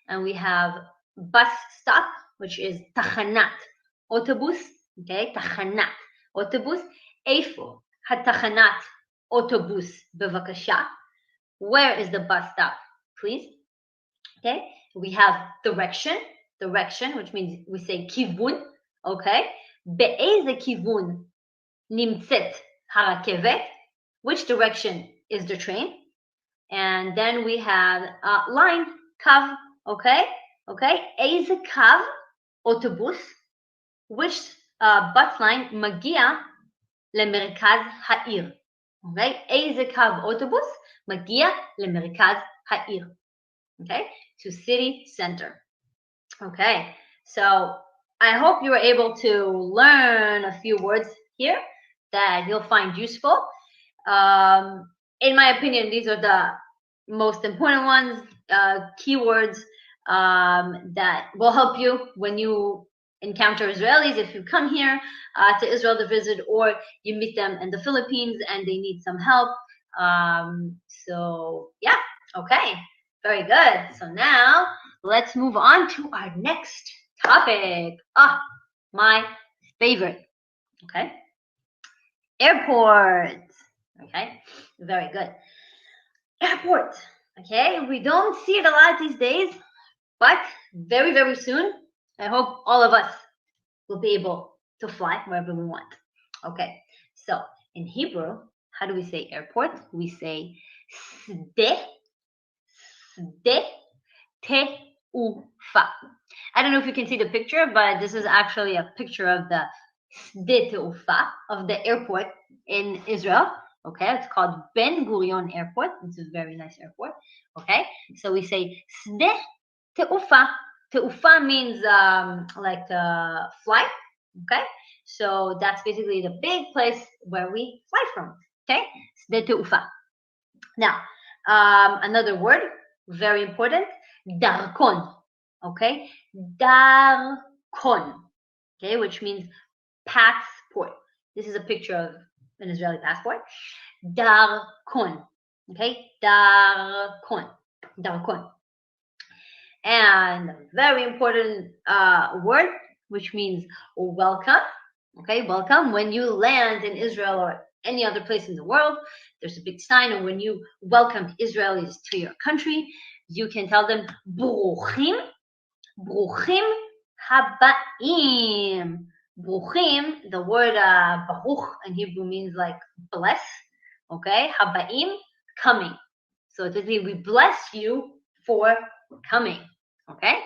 And we have bus stop, which is תחנת אוטובוס. Okay? תחנת אוטובוס. איפה התחנת אוטובוס בבקשה? Where is the bus stop, please? Okay? We have direction, which means we say כיוון. Okay? באיזה כיוון נמצאת הרכבת? Which direction is the train? And then we have line, קו, okay? איזה קו אוטובוס? Which bus line מגיע למרכז העיר? Okay? איזה קו אוטובוס מגיע למרכז העיר? Okay? To city center. Okay? So I hope you were able to learn a few words here that you'll find useful. In my opinion, these are the most important ones, keywords that will help you when you encounter Israelis, if you come here to Israel to visit, or you meet them in the Philippines and they need some help. So yeah, okay, very good. So now let's move on to our next topic. My favorite. Okay, airports. Okay, very good. Airport. Okay, we don't see it a lot these days, but very, very soon, I hope all of us will be able to fly wherever we want. Okay, so in Hebrew, how do we say airport? We say sde, sde teufa. I don't know if you can see the picture, but this is actually a picture of the sde teufa, of the airport in Israel. Okay, it's called Ben Gurion Airport. It's a very nice airport. Okay, so we say sde teufa. Teufa means like fly. Okay, so that's basically the big place where we fly from. Okay, sde teufa. Now, another word, very important, darkon. Okay, darkon. Okay, which means passport. This is a picture of an Israeli passport. Darkon. Okay, darkon. Darkon. And a very important word, which means welcome. Okay, welcome. When you land in Israel or any other place in the world, there's a big sign, and when you welcome Israelis to your country, you can tell them Bruchim, Bruchim Habaim. Bruchim, the word Baruch in Hebrew means like bless. Okay, Habaim, coming. So typically we bless you for coming. Okay,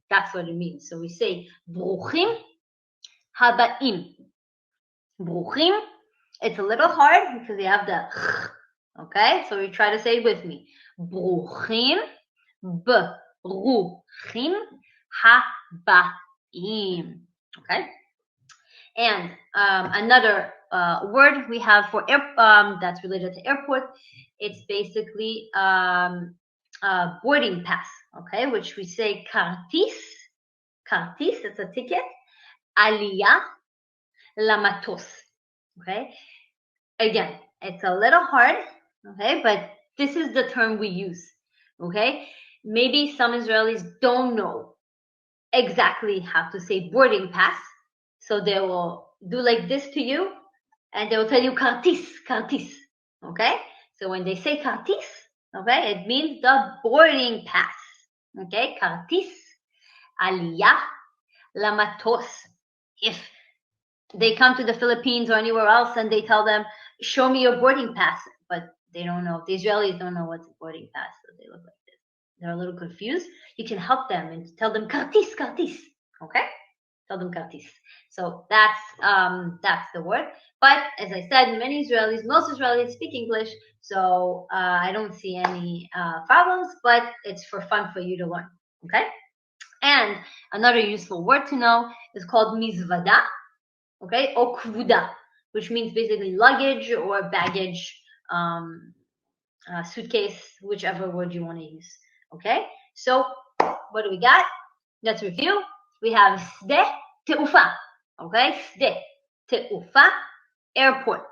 that's what it means. So we say Bruchim Habaim. Bruchim. It's a little hard because you have the okay, so we try to say it with me. Bruchim, Bruchim Habaim. Okay, and another word we have for that's related to airport. It's basically boarding pass. Okay, which we say kartis. Kartis, it's a ticket. Aliyah lamatos. Okay, again, it's a little hard, okay, but this is the term we use, okay? Maybe some Israelis don't know exactly how to say boarding pass, so they will do like this to you, and they will tell you kartis, kartis, okay? So when they say kartis, okay, it means the boarding pass, okay? Kartis, aliyah, lamatos. If they come to the Philippines or anywhere else and they tell them, show me your boarding pass, but they don't know. The Israelis don't know what's a boarding pass, so they look like this. They're a little confused. You can help them and tell them kartis, kartis. Okay, tell them kartis. So that's the word. But as I said, many Israelis, most Israelis speak English, so I don't see any problems. But it's for fun for you to learn. Okay, and another useful word to know is called mizvada. Okay, or kvuda, which means basically luggage or baggage, suitcase, whichever word you want to use. Okay, so what do we got? Let's review. We have sde teufa. Okay, sde teufa, airport.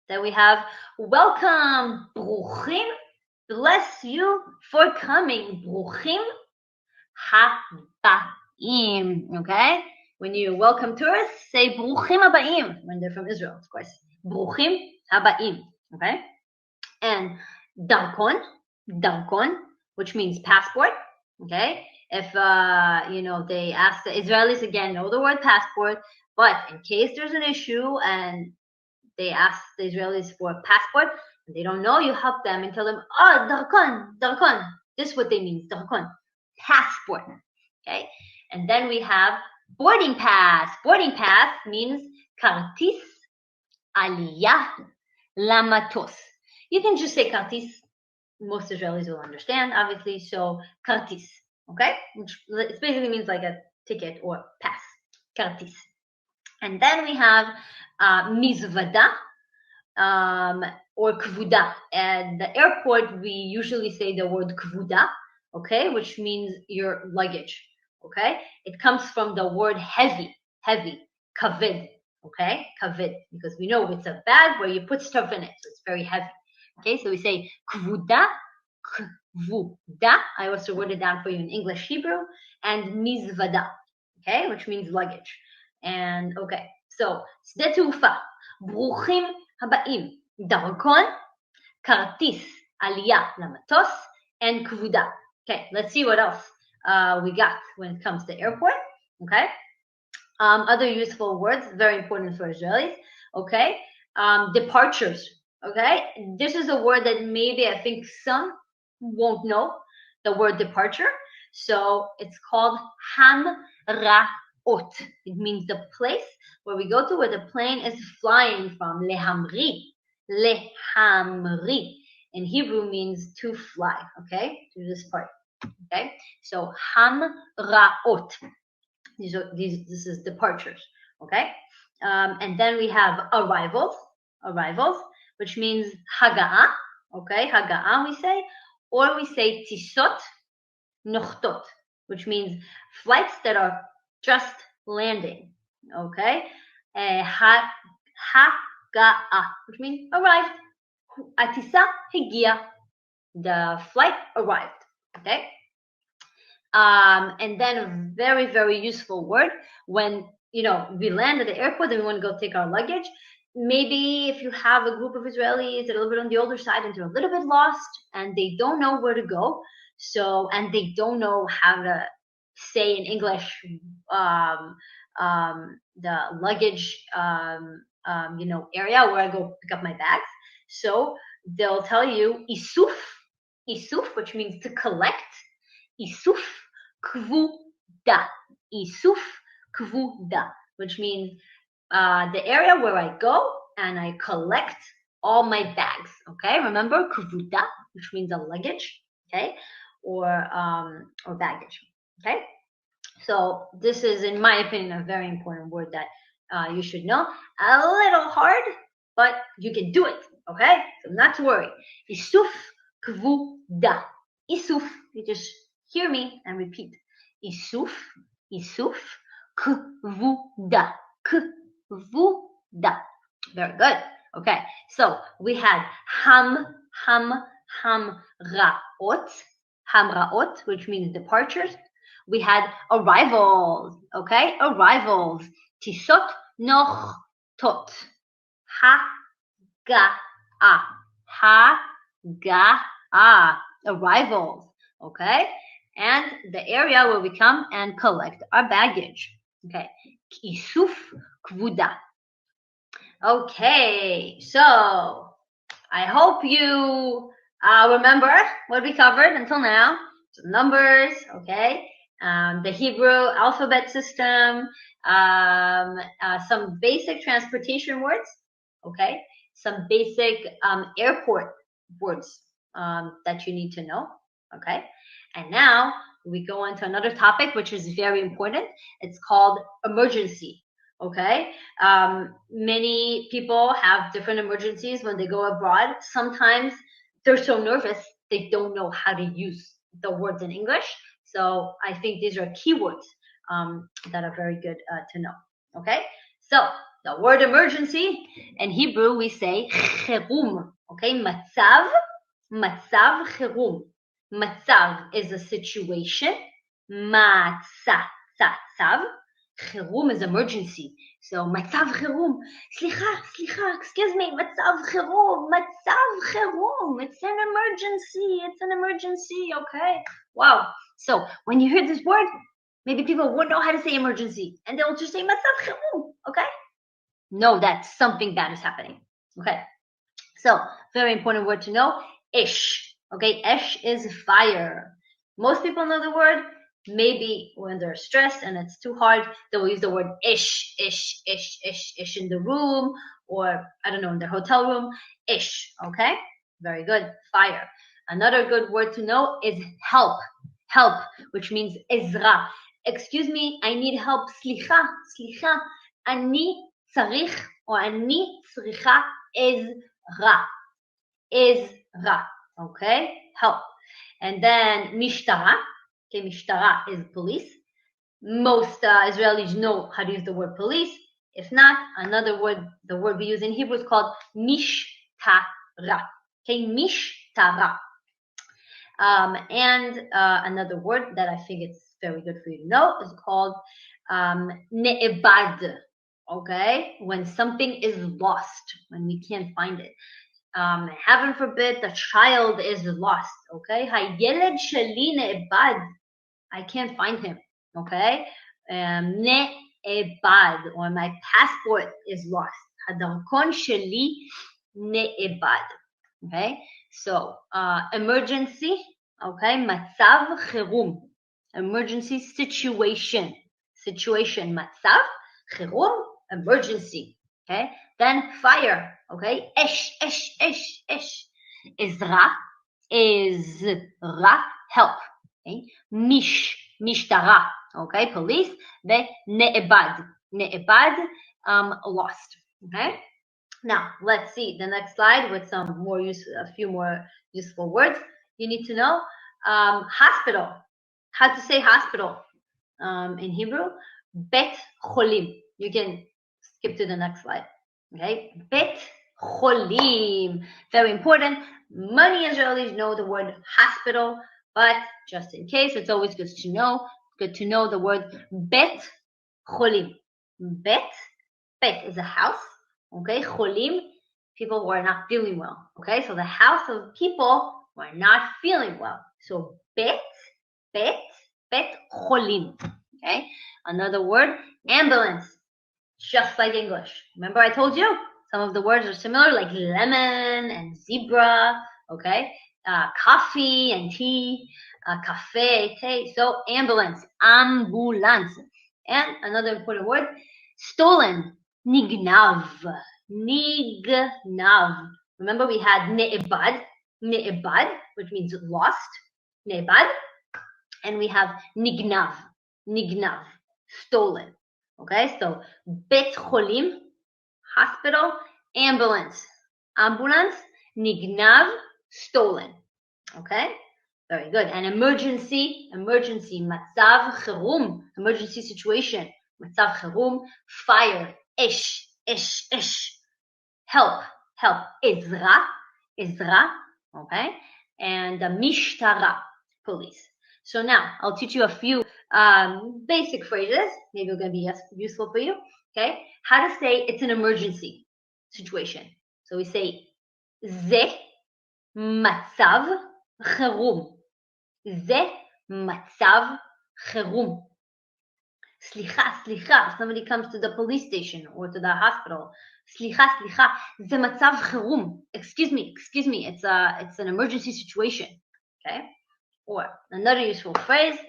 Then we have welcome, bruchim, bless you for coming, bruchim habaim. Okay. When you welcome tourists, say Bruchim Habaim when they're from Israel, of course. Bruchim Habaim, okay? And Darkon, Darkon, which means passport, okay? If, they ask the Israelis, again, know the word passport, but in case there's an issue and they ask the Israelis for a passport, and they don't know, you help them and tell them, oh, Darkon, Darkon. This is what they mean, Darkon, passport, okay? And then we have boarding pass. Boarding pass means kartis aliyah lamatos. You can just say kartis. Most Israelis will understand, obviously. So kartis, okay? Which it basically means like a ticket or pass. Kartis. And then we have mizvada or kvuda. At the airport, we usually say the word kvuda, okay, which means your luggage. Okay, it comes from the word heavy, kaved, okay, kaved, because we know it's a bag where you put stuff in it, so it's very heavy. Okay, so we say kvuda, kvuda. I also wrote it down for you in English, Hebrew, and mizvada, okay, which means luggage. And okay, so sde teufa, bruchim habaim, darkon, kartis aliyah lamatos, and kvuda. Okay, let's see what else we got when it comes to airport. Okay, Other useful words, very important for Israelis. Okay, departures. Okay, this is a word that maybe I think some won't know the word departure. So it's called hamraot. It means the place where we go to, where the plane is flying from. Lehamri, lehamri. In Hebrew means to fly. Okay, to this part. Okay, so hamraot. This is departures. Okay, and then we have arrivals, which means haga'a. Okay, haga'a we say, or we say tisot nochtot, which means flights that are just landing. Okay, haga'a, which means arrived. Atisa higia, the flight arrived. Okay. And then a very, very useful word when, we land at the airport and we want to go take our luggage. Maybe if you have a group of Israelis that are a little bit on the older side and they're a little bit lost and they don't know where to go. And they don't know how to say in English, the luggage, area where I go pick up my bags. So they'll tell you isuf, which means to collect. Isuf kvuda. Isuf kvuda, which means the area where I go and I collect all my bags. Okay, remember kvuda, which means a luggage. Okay, or baggage. Okay, so this is, in my opinion, a very important word that you should know. A little hard, but you can do it. Okay, so not to worry. Isuf kvuda. Isuf. You just hear me and repeat. Isuf, kvuda, kvuda. Very good. Okay, so we had hamraot, which means departures. We had arrivals. Okay, arrivals. Tisot nochtot. Haga'a. Arrivals. Okay, and the area where we come and collect our baggage. Okay, isuf kvuda. Okay, so I hope you remember what we covered until now. Some numbers, okay, the Hebrew alphabet system, some basic transportation words, okay, some basic airport words that you need to know. Okay, and now we go on to another topic which is very important. It's called emergency. Okay, many people have different emergencies when they go abroad. Sometimes they're so nervous they don't know how to use the words in English. So I think these are keywords that are very good to know. Okay, so the word emergency in Hebrew we say חירום. Okay, matzav חירום. Matzav is a situation. Matzav. חירום is emergency. So matzav חירום. סליחה, excuse me. matzav חירום. It's an emergency. Okay. Wow. So when you hear this word, maybe people wouldn't know how to say emergency, and they'll just say matzav חירום. Okay. Know that something bad is happening. Okay. So very important word to know. Ish. Okay, esh is fire. Most people know the word. Maybe when they're stressed and it's too hard, they will use the word ish in the room, or I don't know, in their hotel room. Ish. Okay, very good. Fire. Another good word to know is help, which means ezra. Excuse me, I need help. Slicha. Ani tzarich, or ani tzricha ezra. Okay, help. And then mishtara. Okay, mishtara is police. Most Israelis know how to use the word police. If not, another word, the word we use in Hebrew is called mishtara. Okay, mishtara. And another word that I think it's very good for you to know is called ne'ebad. Okay, when something is lost, when we can't find it. Heaven forbid the child is lost. Okay, hayeled shali ne'ebad. I can't find him. Okay, ne'ebad, or my passport is lost. הדרכון שלי נאבד. Okay, so emergency, okay, מצב חירום, emergency situation, מצב חירום, emergency. Okay, then fire, okay, אש, עזרה, help. Okay, משטרה, okay, police, ונאבד, lost. Okay, now let's see the next slide with a few more useful words. You need to know hospital. How to say hospital in Hebrew? Bet cholim. You can skip to the next slide. Okay, bet cholim. Very important. Many Israelis know the word hospital, but just in case, it's always good to know. Good to know the word bet cholim. Bet is a house. Okay, cholim, people who are not feeling well. Okay, so the house of people who are not feeling well. So bet cholim. Okay, another word, ambulance. Just like English. Remember I told you some of the words are similar, like lemon and zebra. Okay, coffee and tea, cafe, tea. So ambulance, ambulance. And another important word, stolen, nignav. Remember we had ne'ebad, which means lost, ne'ebad. And we have nignav, stolen. Okay, so bet cholim, hospital, ambulance, nignav, stolen. Okay, very good. And emergency, matzav חירום, emergency situation, matzav חירום, fire, esh, help, ezra, okay, and mishtara, police. So now I'll teach you a few basic phrases. Maybe it's going to be useful for you. Okay, how to say it's an emergency situation. So we say ze matzav חירום. זה מצב חירום. סליחה, if somebody comes to the police station or to the hospital, סליחה, זה מצב חירום. Excuse me, it's an emergency situation. Okay? Or another useful phrase,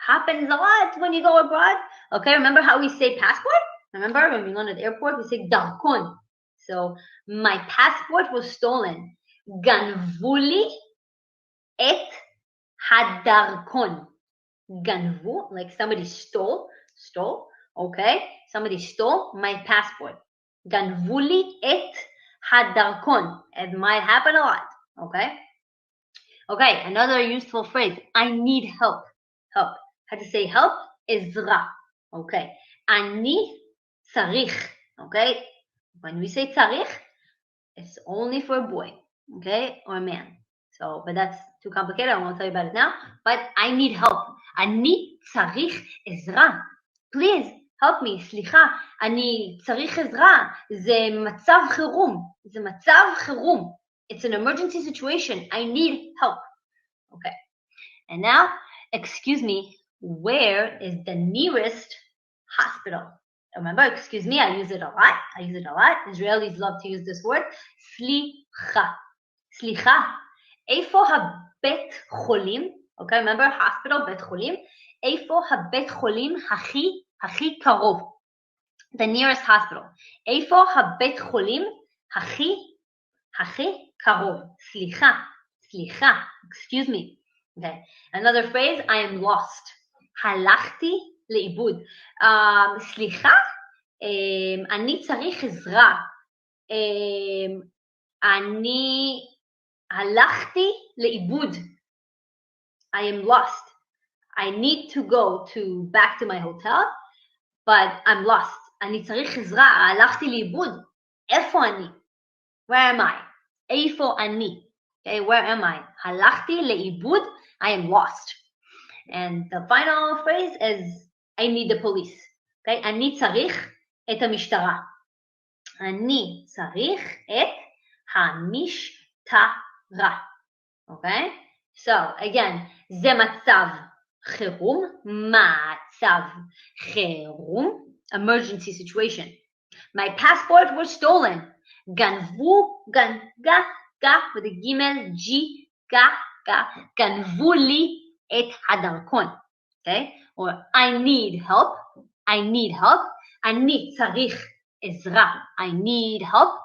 happens a lot when you go abroad. Okay, remember how we say passport? Remember when we go to the airport, we say דרכון. So my passport was stolen. גנבו לי את הדרכון. גנבו, like somebody stole, okay? Somebody stole my passport. גנבו לי את הדרכון. It might happen a lot, okay? Okay, another useful phrase, I need help. How to say help? עזרה, okay? אני צריך, okay? When we say צריך, it's only for a boy, okay? Or a man. So, but that's too complicated. I won't tell you about it now. But I need help. אני צריך עזרה. Please help me. סליחה, אני צריך עזרה. זה מצב חירום. It's an emergency situation. I need help. Okay. And now, excuse me, where is the nearest hospital? Remember, excuse me, I use it a lot. Israelis love to use this word. סליחה. איפה הבית חולים? Okay, remember hospital, בית חולים. איפה הבית חולים הכי קרוב? The nearest hospital. איפה הבית חולים הכי קרוב? סליחה. Excuse me. Okay. Another phrase, I am lost. הלכתי לאיבוד. סליחה, אני צריך עזרה. אני הלכתי לאיבוד. I am lost. I need to go back to my hotel, but I'm lost. אני צריך עזרה. הלכתי לאיבוד. איפה אני? Where am I? איפה אני? Okay, where am I? הלכתי לאיבוד. I am lost. And the final phrase is I need the police. Okay, אני צריך את המשטרה. אני צריך את המשטרה. Okay? So, again, זה מצב חירום. מצב חירום. emergency situation. My passport was stolen. גנבו, גה, with a gimel, G, גה, גנבו לי את הדרכון. Okay? Or I need help. אני צריך עזרה. I need help.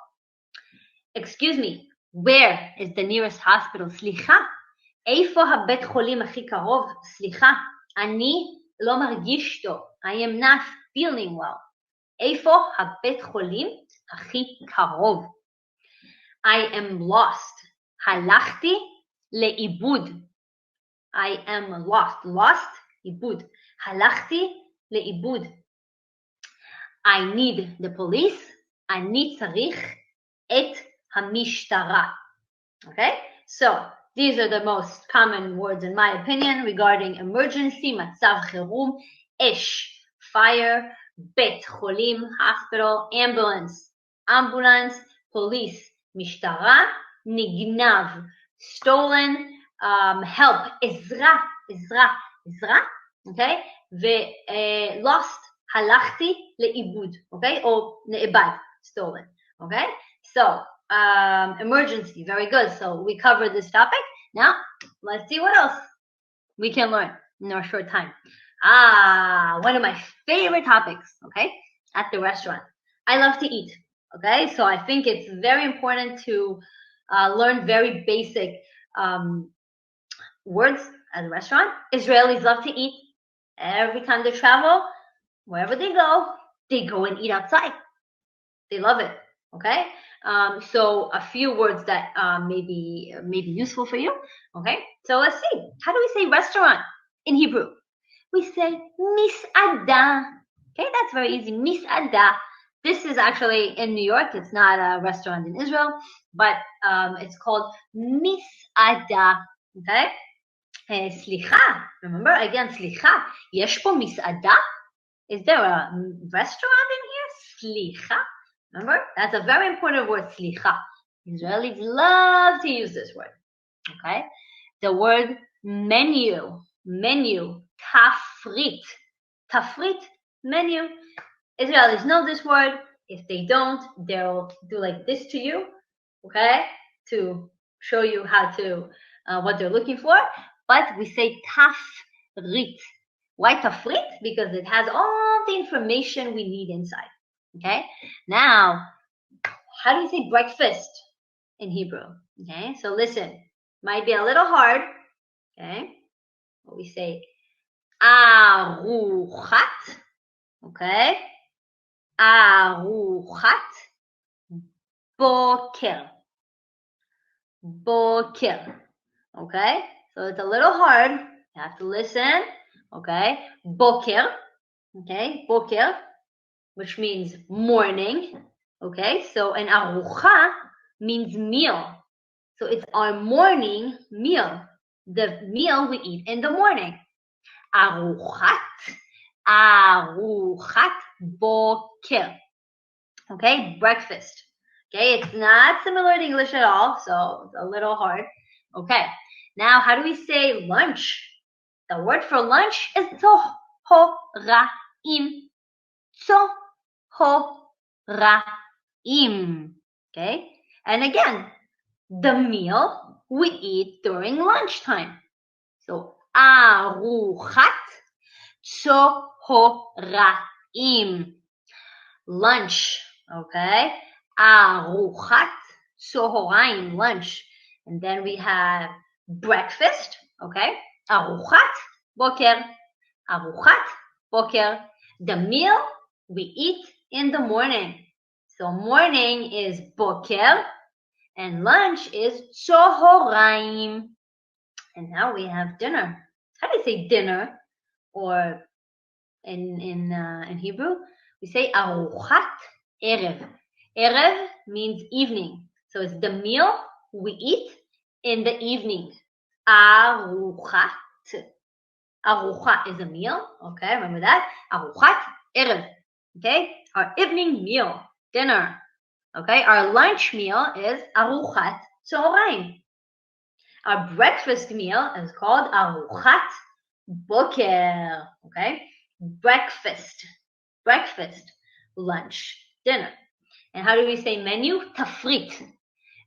Excuse me, where is the nearest hospital? סליחה, איפה הבית חולים הכי קרוב? סליחה, אני לא מרגיש טוב. I am not feeling well. איפה הבית חולים הכי קרוב? I am lost. הלכתי לאיבוד. I am lost, איבוד. הלכתי לאיבוד. I need the police. אני צריך את המשטרה. Okay? So, these are the most common words in my opinion regarding emergency, מצב חירום, אש, fire, בית חולים, hospital, ambulance, police, משטרה, נגנב, stolen, help, עזרה, okay? ו-lost, הלכתי לאיבוד, okay? או נאבד, stolen, okay? So, emergency, very good. So we covered this topic. Now, let's see what else we can learn in our short time. One of my favorite topics, okay, at the restaurant. I love to eat, okay? So I think it's very important to learn very basic words at a restaurant. Israelis love to eat. Every time they travel, wherever they go and eat outside. They love it, okay? So a few words that may be useful for you, okay? So let's see. How do we say restaurant in Hebrew? We say misada. Okay, that's very easy. Misada. This is actually in New York. It's not a restaurant in Israel, but it's called misada. Okay? סליחה. Remember again, סליחה. יש פה מסעדה? Is there a restaurant in here? סליחה. Remember? That's a very important word, slicha. Israelis love to use this word. Okay? The word menu, tafrit, menu. Israelis know this word. If they don't, they'll do like this to you, okay? To show you how to, what they're looking for. But we say tafrit. Why tafrit? Because it has all the information we need inside. Okay, now, how do you say breakfast in Hebrew? Okay, so listen, might be a little hard. Okay, we say aruchat. Okay, aruchat boker. Okay, so it's a little hard. You have to listen. Okay, boker. Okay, boker, which means morning, okay? So an arucha means meal. So it's our morning meal, the meal we eat in the morning. Aruchat boker, okay? Breakfast, okay? It's not similar to English at all, so it's a little hard. Okay, now how do we say lunch? The word for lunch is tzohoraim. Tzohoraim. Okay? And again, the meal we eat during lunchtime. So, aruchat tzohoraim. Lunch. Okay? Aruchat tzohoraim. Lunch. And then we have breakfast. Okay? Aruchat boker. Aruchat boker. The meal we eat in the morning. So morning is boker and lunch is tzohoraim. And now we have dinner. How do you say dinner? Or in Hebrew, we say aruchat erev. Erev means evening. So it's the meal we eat in the evening. Aruchat. Arucha is a meal. Okay, remember that. Aruchat erev. Okay, our evening meal, dinner. Okay, our lunch meal is aruchat tzohoraim. Our breakfast meal is called aruchat boker. Okay, breakfast. breakfast, lunch, dinner. And how do we say menu? Tafrit.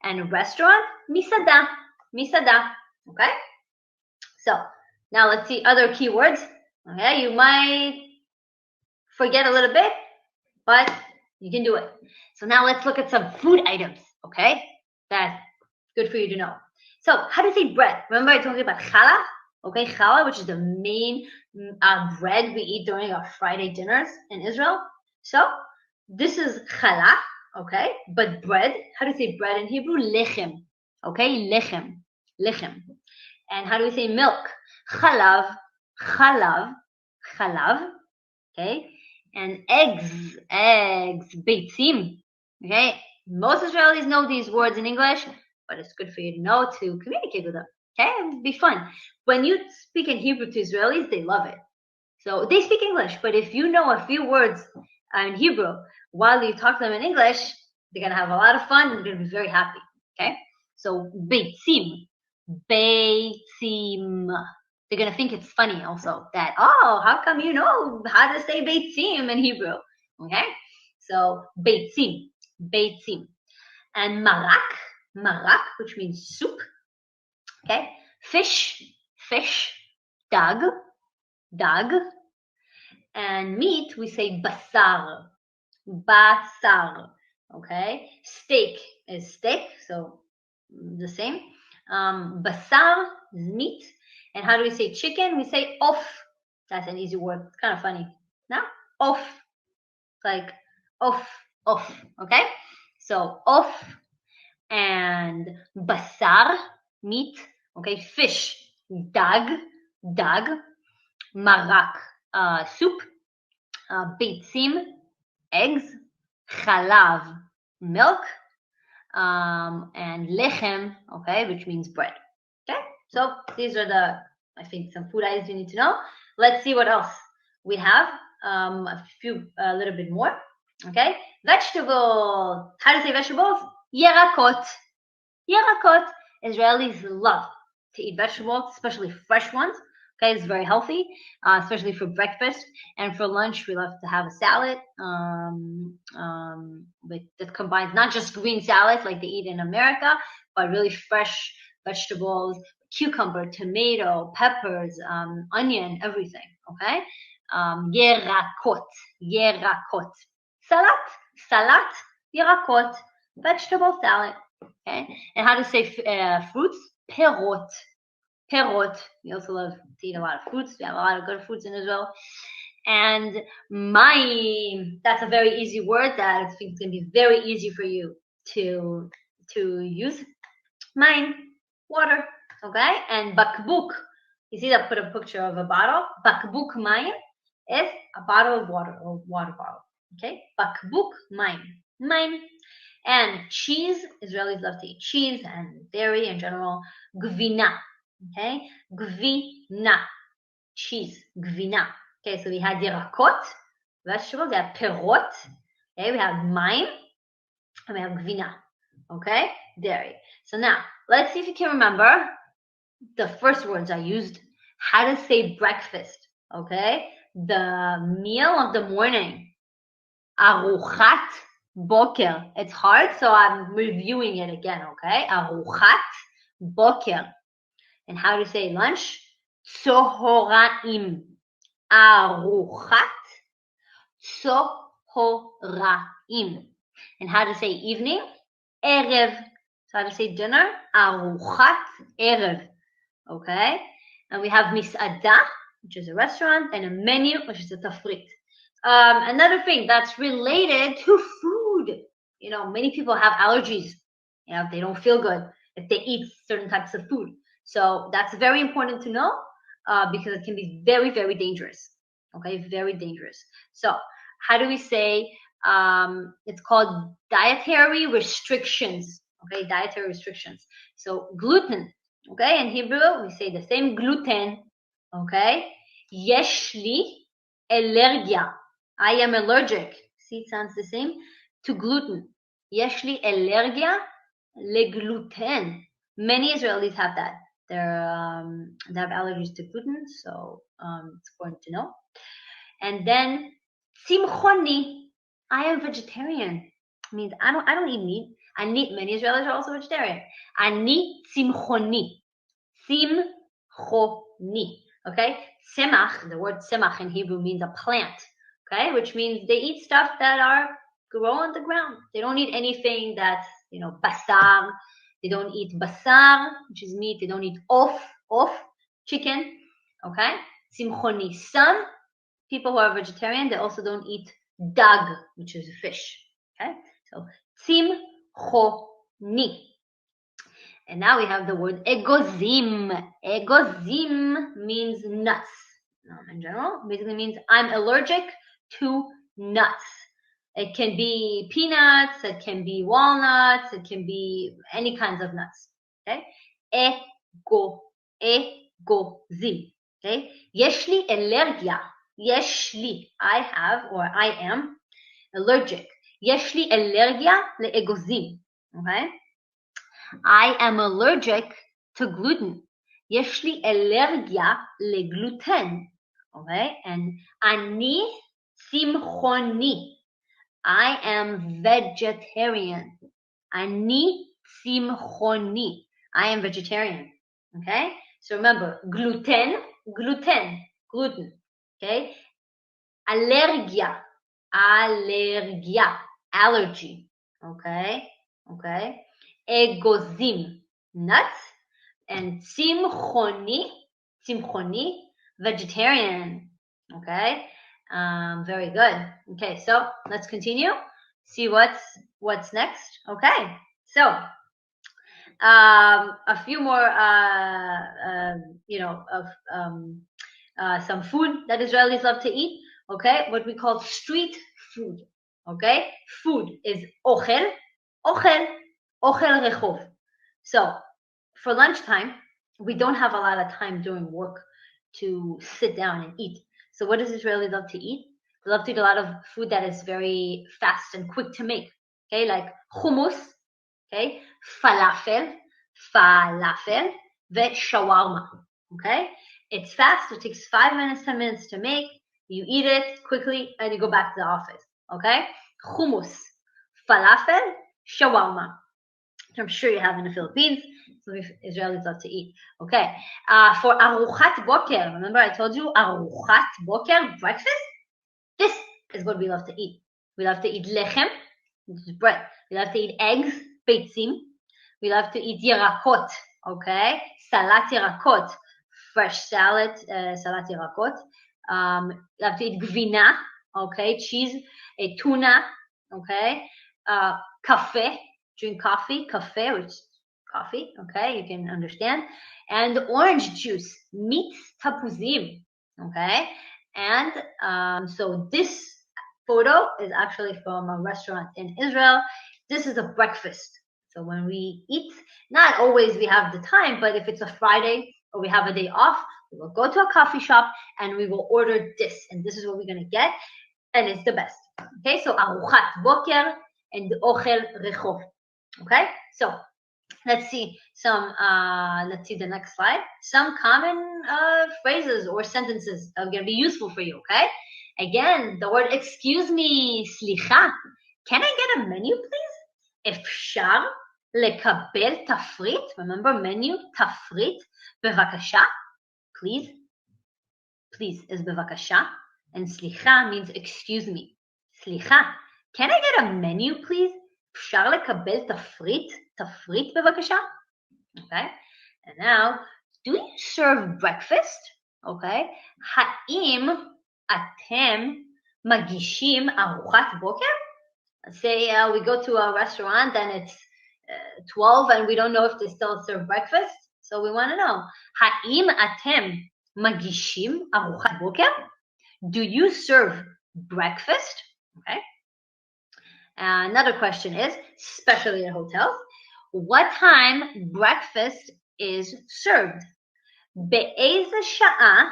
And restaurant? Misada. Misada. Okay? So now let's see other keywords. Okay, you might forget a little bit, but you can do it. So now let's look at some food items, okay? That's good for you to know. So how to say bread? Remember I told you about challah? Okay, challah, which is the main bread we eat during our Friday dinners in Israel. So this is challah, okay? But bread, how do you say bread in Hebrew? Lechem, okay? Lechem, lechem. And how do we say milk? Chalav, chalav, chalav, okay? And eggs, beitzim, okay? Most Israelis know these words in English, but it's good for you to know to communicate with them, okay? It'll be fun. When you speak in Hebrew to Israelis, they love it. So they speak English, but if you know a few words in Hebrew while you talk to them in English, they're going to have a lot of fun and they're going to be very happy, okay? So beitzim, beitzim. They're going to think it's funny also that, oh, how come you know how to say beitzim in Hebrew? Okay? So beitzim, beitzim. And marak, which means soup. Okay? Fish, dag. And meat, we say basar, okay? Steak is steak, so the same. Basar is meat. And how do we say chicken? We say off. That's an easy word. It's kind of funny. Now, off. It's like off, okay? So off and basar, meat, okay? Fish, dag, marak, soup, beitzim, eggs, chalav, milk, and lechem, okay, which means bread. Okay, so these are I think some food items you need to know. Let's see what else we have. A little bit more. Okay, vegetables. How to say vegetables? Yerakot. Israelis love to eat vegetables, especially fresh ones. Okay, it's very healthy, especially for breakfast. And for lunch, we love to have a salad that combines not just green salads like they eat in America, but really fresh vegetables, cucumber, tomato, peppers, onion, everything. Okay, yerakot. Salat, yerakot, vegetable salad. Okay, and how to say fruits? Perot. We also love to eat a lot of fruits. We have a lot of good fruits in Israel. And that's a very easy word that I think is going to be very easy for you to use. Mine, water, okay? And bakbuk, you see that I put a picture of a bottle. Bakbuk mine is a bottle of water, or water bottle, okay? Bakbuk mine. And cheese, Israelis love to eat cheese and dairy in general. Gvina, okay? Gvina, cheese, gvina. Okay, so we had yerakot, vegetables, we have perot, okay, we have mayim, and we have gvina, okay, dairy. So now, let's see if you can remember the first words I used, how to say breakfast, okay? The meal of the morning, aruchat boker. It's hard, so I'm reviewing it again, okay? Aruchat boker. And how to say lunch? Tzohoraim. Aruchat tzohoraim. And how to say evening? Erev. So how to say dinner? Aruchat erev. Okay? And we have misada, which is a restaurant, and a menu, which is a tafrit. Another thing that's related to food. You know, many people have allergies. You know, they don't feel good if they eat certain types of food. So that's very important to know because it can be very, very dangerous. Okay, very dangerous. So how do we say it's called dietary restrictions? Okay, dietary restrictions. So gluten. Okay, in Hebrew we say the same gluten. Okay, yesh li allergia. I am allergic. See, it sounds the same to gluten. Yesh li allergia legluten. Many Israelis have that. They have allergies to gluten, so it's important to know. And then Tzimchoni, I am vegetarian. Means I don't eat meat. Many Israelis are also vegetarian. Ani tzimchoni. Tzimchoni. Okay? Semach, the word semach in Hebrew means a plant. Okay? Which means they eat stuff that are grow on the ground. They don't eat anything that's, basar. They don't eat basar, which is meat. They don't eat off, chicken. Okay? Tzimchoni. Some people who are vegetarian, they also don't eat dag, which is fish. Okay? So, tzimchoni. And now we have the word egozim. Egozim means nuts. In general, basically means I'm allergic to nuts. It can be peanuts, it can be walnuts, it can be any kinds of nuts. Okay? Egozim. Okay? יש לי אלרגיה. יש לי. I have or I am allergic. יש לי אלרגיה לאגוזים. Okay? I am allergic to gluten. יש לי אלרגיה לגלוטן. Okay? And אני צמחוני. I am vegetarian. אני צמחוני. I am vegetarian. Okay? So remember, gluten. Okay? Allergia. Allergy. Okay? Egozim, nuts. And tzimchoni, vegetarian. Okay? Very good. Okay, so let's continue. See what's next. Okay, so a few more, some food that Israelis love to eat. Okay, what we call street food. Okay, food is ochel rechov. So for lunchtime, we don't have a lot of time during work to sit down and eat. So what does Israeli love to eat? They love to eat a lot of food that is very fast and quick to make. Okay, like hummus, okay, falafel, shawarma. Okay, it's fast. It takes 5 minutes, 10 minutes to make. You eat it quickly and you go back to the office. Okay, hummus, falafel, shawarma. I'm sure you have in the Philippines. So Israelis love to eat. Okay. For aruchat boker, remember I told you aruchat boker, breakfast? This is what we love to eat. We love to eat lechem, which is bread. We love to eat eggs, beitzim. We love to eat yirakot, okay? Salat yirakot, fresh salad, salat yirakot. We love to eat gvina, okay? Cheese, tuna, okay? Cafe, drink coffee, which coffee, okay, you can understand, and orange juice, meat tapuzim, okay, and so this photo is actually from a restaurant in Israel. This is a breakfast. So when we eat, not always we have the time, but if it's a Friday or we have a day off, we will go to a coffee shop and we will order this, and this is what we're going to get, and it's the best. Okay, so aruchat boker and ochel rechov. Okay, so let's see the next slide. Some common phrases or sentences that are going to be useful for you, okay? Again, the word excuse me, slicha. Can I get a menu, please? אפשר לקבל תפריט? Remember menu, תפריט, בבקשה. Please is בבקשה. And slicha means excuse me. Slicha, can I get a menu, please? אפשר לקבל תפריט בבקשה? Okay, and now, do you serve breakfast? Okay, האם אתם מגישים ארוחת בוקר? Let's say we go to a restaurant and it's 12 and we don't know if they still serve breakfast, so we want to know, האם אתם מגישים ארוחת בוקר? Do you serve breakfast? Okay. Another question is, especially in hotels, what time breakfast is served? באיזה שעה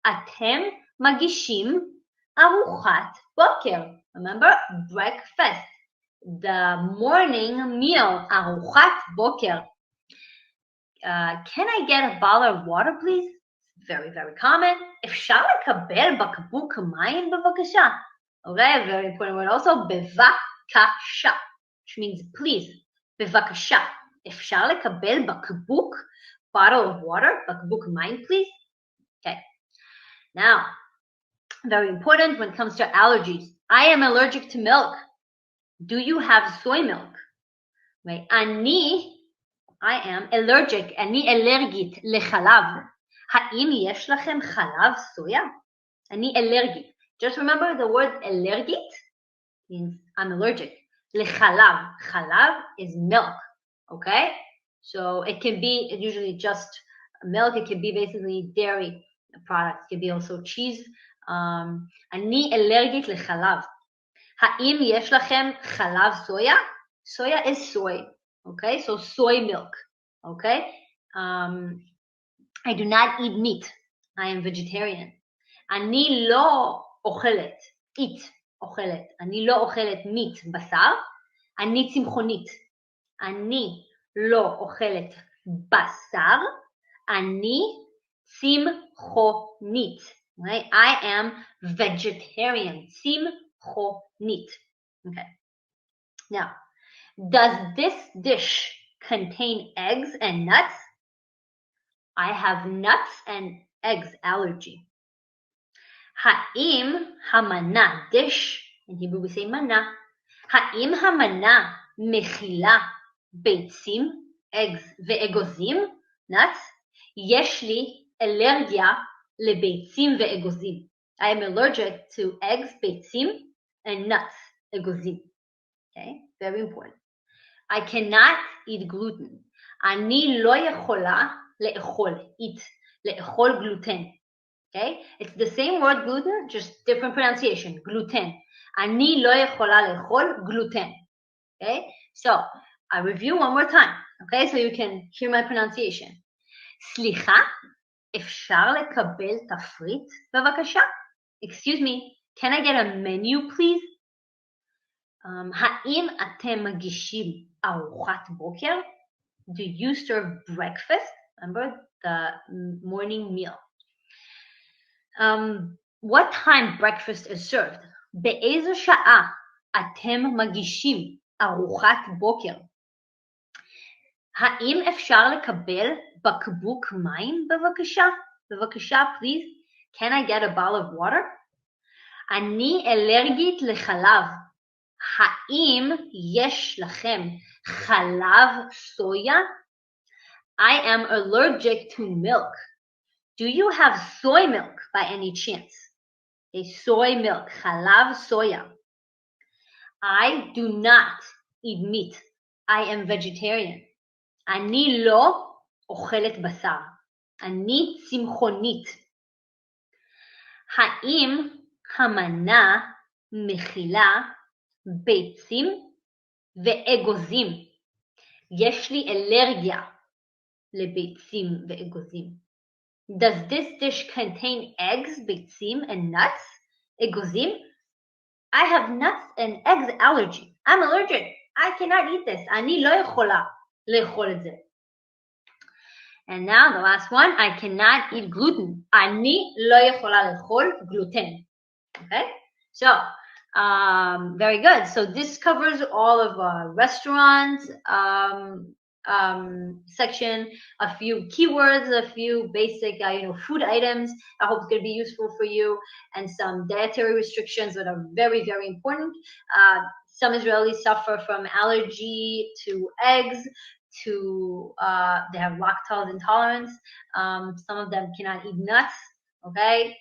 אתם מגישים ארוחת בוקר? Remember, breakfast, the morning meal, ארוחת בוקר. Can I get a bottle of water, please? Very, very common. אפשר לקבל בקבוק מים בבקשה? Okay, very important word also, bevakasha, which means please. bevakasha. אפשר לקבל בקבוק, bottle of water, בקבוק מים, please? Okay. Now, very important when it comes to allergies. I am allergic to milk. Do you have soy milk? Right? I am allergic. אני אלרגית לחלב. האם יש לכם חלב סויה? אני אלרגית. Just remember the word אלרגית means I'm allergic. לחלב. חלב is milk. Okay? So it can be usually just milk. It can be basically dairy products. It can be also cheese. אני אלרגית לחלב. האם יש לכם חלב סויה? Soya is soy. Okay, so soy milk. Okay, I do not eat meat. I am vegetarian. אני לא אוכלת. eat. אוכלת. אני לא אוכלת meat, בשר. אני צמחונית. אני לא אוכלת בשר. אני צמחונית. Right? I am vegetarian. צמחונית. Okay. Now, does this dish contain eggs and nuts? I have nuts and eggs allergy. האם המנה, dish, in Hebrew we say mana, האם המנה מכילה ביצים, eggs ואגוזים, nuts? יש לי אלרגיה לביצים ואגוזים. I am allergic to eggs, ביצים, and nuts, אגוזים. Okay, very important. I cannot eat gluten. אני לא יכולה לאכול, eat, לאכול gluten. Okay, it's the same word gluten, just different pronunciation, gluten. אני לא יכולה לאכול gluten. Okay, so I review one more time, okay, so you can hear my pronunciation. סליחה, אפשר לקבל תפריט בבקשה? Excuse me, can I get a menu please? האם אתם מגישים ארוחת בוקר? Do you serve breakfast? Remember the morning meal. What time breakfast is served? באיזו שעה אתם מגישים ארוחת בוקר? האם אפשר לקבל בקבוק מים בבקשה? בבקשה, please. Can I get a bottle of water? אני אלרגית לחלב. האם יש לכם חלב סויה? I am allergic to milk. Do you have soy milk by any chance? A soy milk, חלב סויה. I do not eat meat. I am vegetarian. אני לא אוכלת בשר. אני צמחונית. האם המנה מכילה ביצים ואגוזים? יש לי אלרגיה לביצים ואגוזים. Does this dish contain eggs, ביצים, and nuts? אגוזים? I have nuts and eggs allergy. I'm allergic. I cannot eat this. אני לא יכולה לאכול את זה. And now the last one, I cannot eat gluten. אני לא יכולה לאכול gluten. Okay? So, very good. So this covers all of restaurants section, a few keywords, a few basic, food items. I hope it's going to be useful for you, and some dietary restrictions that are very, very important. Some Israelis suffer from allergy to eggs, to they have lactose intolerance. Some of them cannot eat nuts. Okay.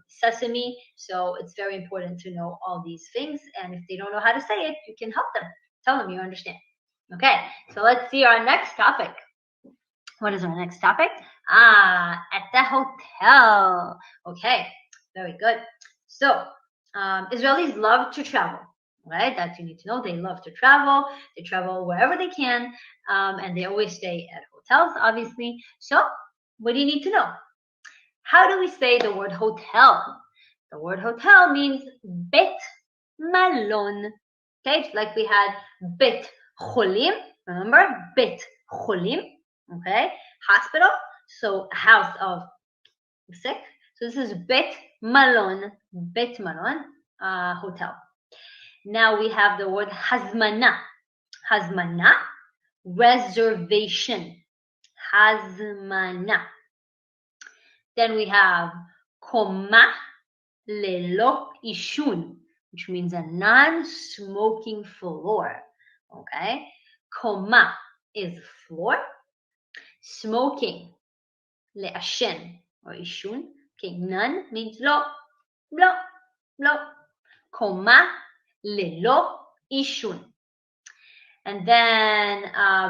Sesame. So it's very important to know all these things. And if they don't know how to say it, you can help them. Tell them you understand. Okay, so let's see our next topic. What is our next topic? At the hotel. Okay, very good. So, Israelis love to travel, right? That you need to know. They love to travel. They travel wherever they can, and they always stay at hotels, obviously. So, what do you need to know? How do we say the word hotel? The word hotel means bet malon. Okay, it's like we had bet cholim. Remember, bet cholim. Okay, hospital. So house of sick. So this is bet malon. Bet malon. hotel. Now we have the word hazmana. Hazmana, reservation. Hazmana. Then we have koma lelo ishun, which means a non-smoking floor. Okay, koma is floor. Smoking, le'ashen or ishun. Okay, none means lo, lo, lo. Koma lelo ishun. And then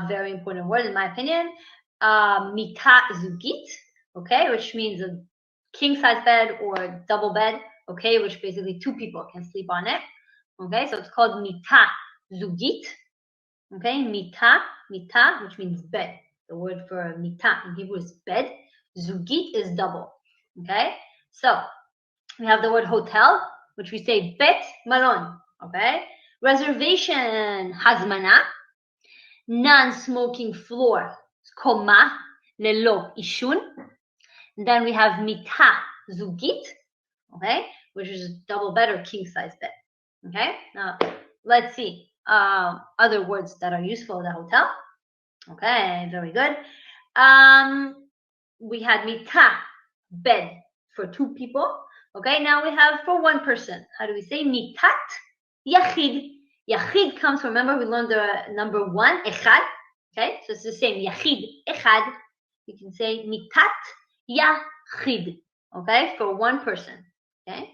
very important word in my opinion, mita zugit, okay, which means a king size bed or double bed, okay, which basically two people can sleep on it. Okay, so it's called mita zugit. Okay, mita, which means bed. The word for mita in Hebrew is bed. Zugit is double. Okay, so we have the word hotel, which we say bet malon. Okay, reservation hazmana, non-smoking floor koma lelo ishun. Then we have mita zugit, okay, which is double bed or king size bed. Okay, now let's see other words that are useful in the hotel. Okay, very good. We had mita, bed for two people. Okay, now we have for one person. How do we say mitat yachid? Yachid comes from, remember we learned the number one, echad. Okay, so it's the same, yachid, echad. You can say mitat yachid, okay, for one person. Okay,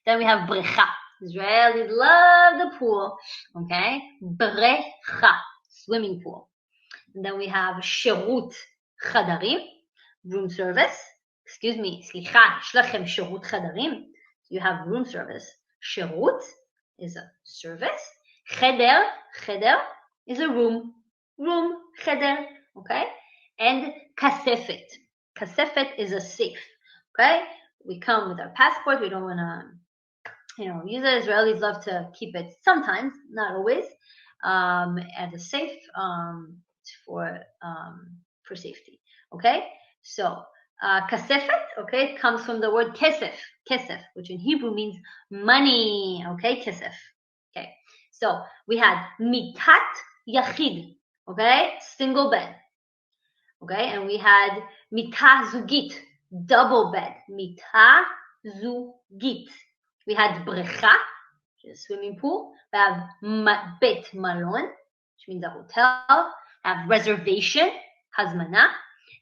then we have brecha. Israelis love the pool. Okay, brecha, swimming pool. And then we have shirut chadarim, room service. Excuse me, slicha, יש לכם שירות חדרים. You have room service. שירות is a service. Cheder, cheder is a room. Room, cheder, okay? And kasefet. Kasefet is a safe, okay? We come with our passport. We don't want to, use it. Israelis love to keep it sometimes, not always, at a safe for safety, okay? So, kasefet, okay, comes from the word kesef, which in Hebrew means money, okay, kesef. Okay, so we had mitat yachid, okay, single bed, okay, and we had mitah zugit, double bed, mitah zugit. We had brecha, which is a swimming pool. We have bet malon, which means a hotel. We have reservation, hazmana,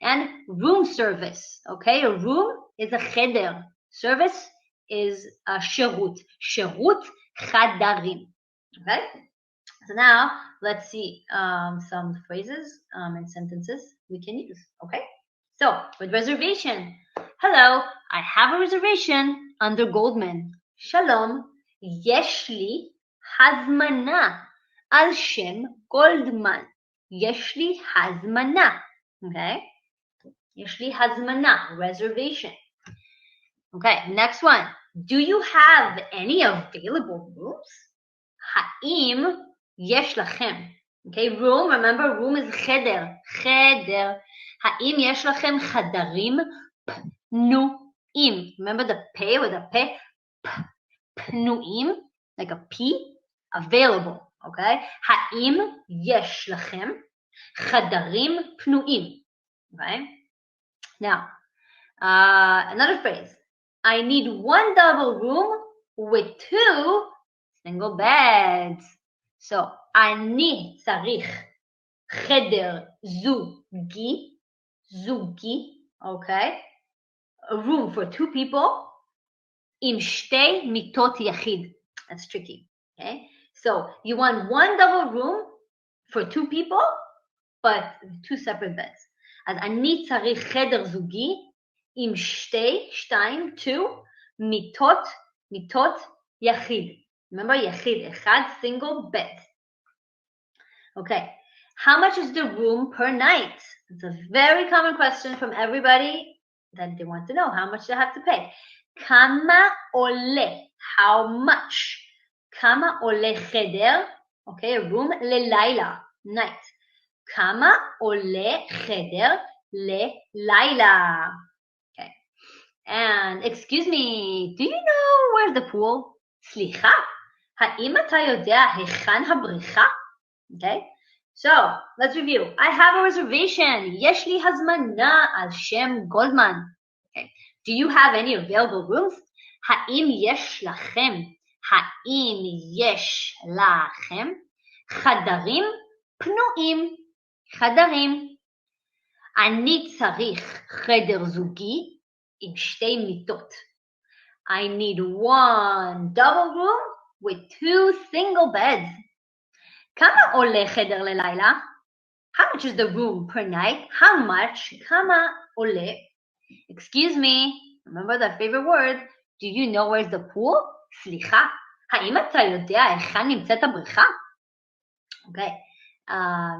and room service. Okay, a room is a cheder. Service is a shirut. Shirut chadarim. Okay, so now let's see some phrases and sentences we can use. Okay, so with reservation. Hello, I have a reservation under Goldman. Shalom, יש לי הזמנה על שם גולדמן. יש לי הזמנה. Okay, יש לי הזמנה, reservation. Okay, next one. Do you have any available rooms? האם יש לכם? Okay, room, remember, room is חדר. חדר. האם יש לכם חדרים פנויים? Remember the pay with a pay? פנויים, like a P, available. Okay, האם יש לכם חדרים פנויים? Okay. Now, another phrase. I need one double room with two single beds. So, אני צריך חדר זוגי, okay? A room for two people עם שתי מיטות יחיד. That's tricky, okay? So, you want one double room for two people, but two separate beds. אז אני צריך חדר זוגי עם שתיים, two, מיטות יחיד. Remember, יחיד, אחד, single bed. Okay, how much is the room per night? It's a very common question from everybody that they want to know how much they have to pay. כמה עולה? How much? כמה עולה חדר? Okay, a room ללילה, night. כמה עולה חדר ללילה? Okay. And excuse me, do you know where's the pool? סליחה, האם אתה יודע היכן הבריכה? Okay, so let's review. I have a reservation. יש לי הזמנה על שם גולדמן. Okay. Do you have any available rooms? האם יש לכם? האם יש לכם? חדרים פנויים. חדרים. אני צריך חדר זוגי עם 2 מיטות. I need 1 double room with 2 single beds. כמה עולה חדר ללילה? How much is the room per night? How much? כמה עולה? Excuse me, remember that favorite word. Do you know where's the pool? סליחה, האם אתה יודע היכן נמצאת הבריכה? Okay,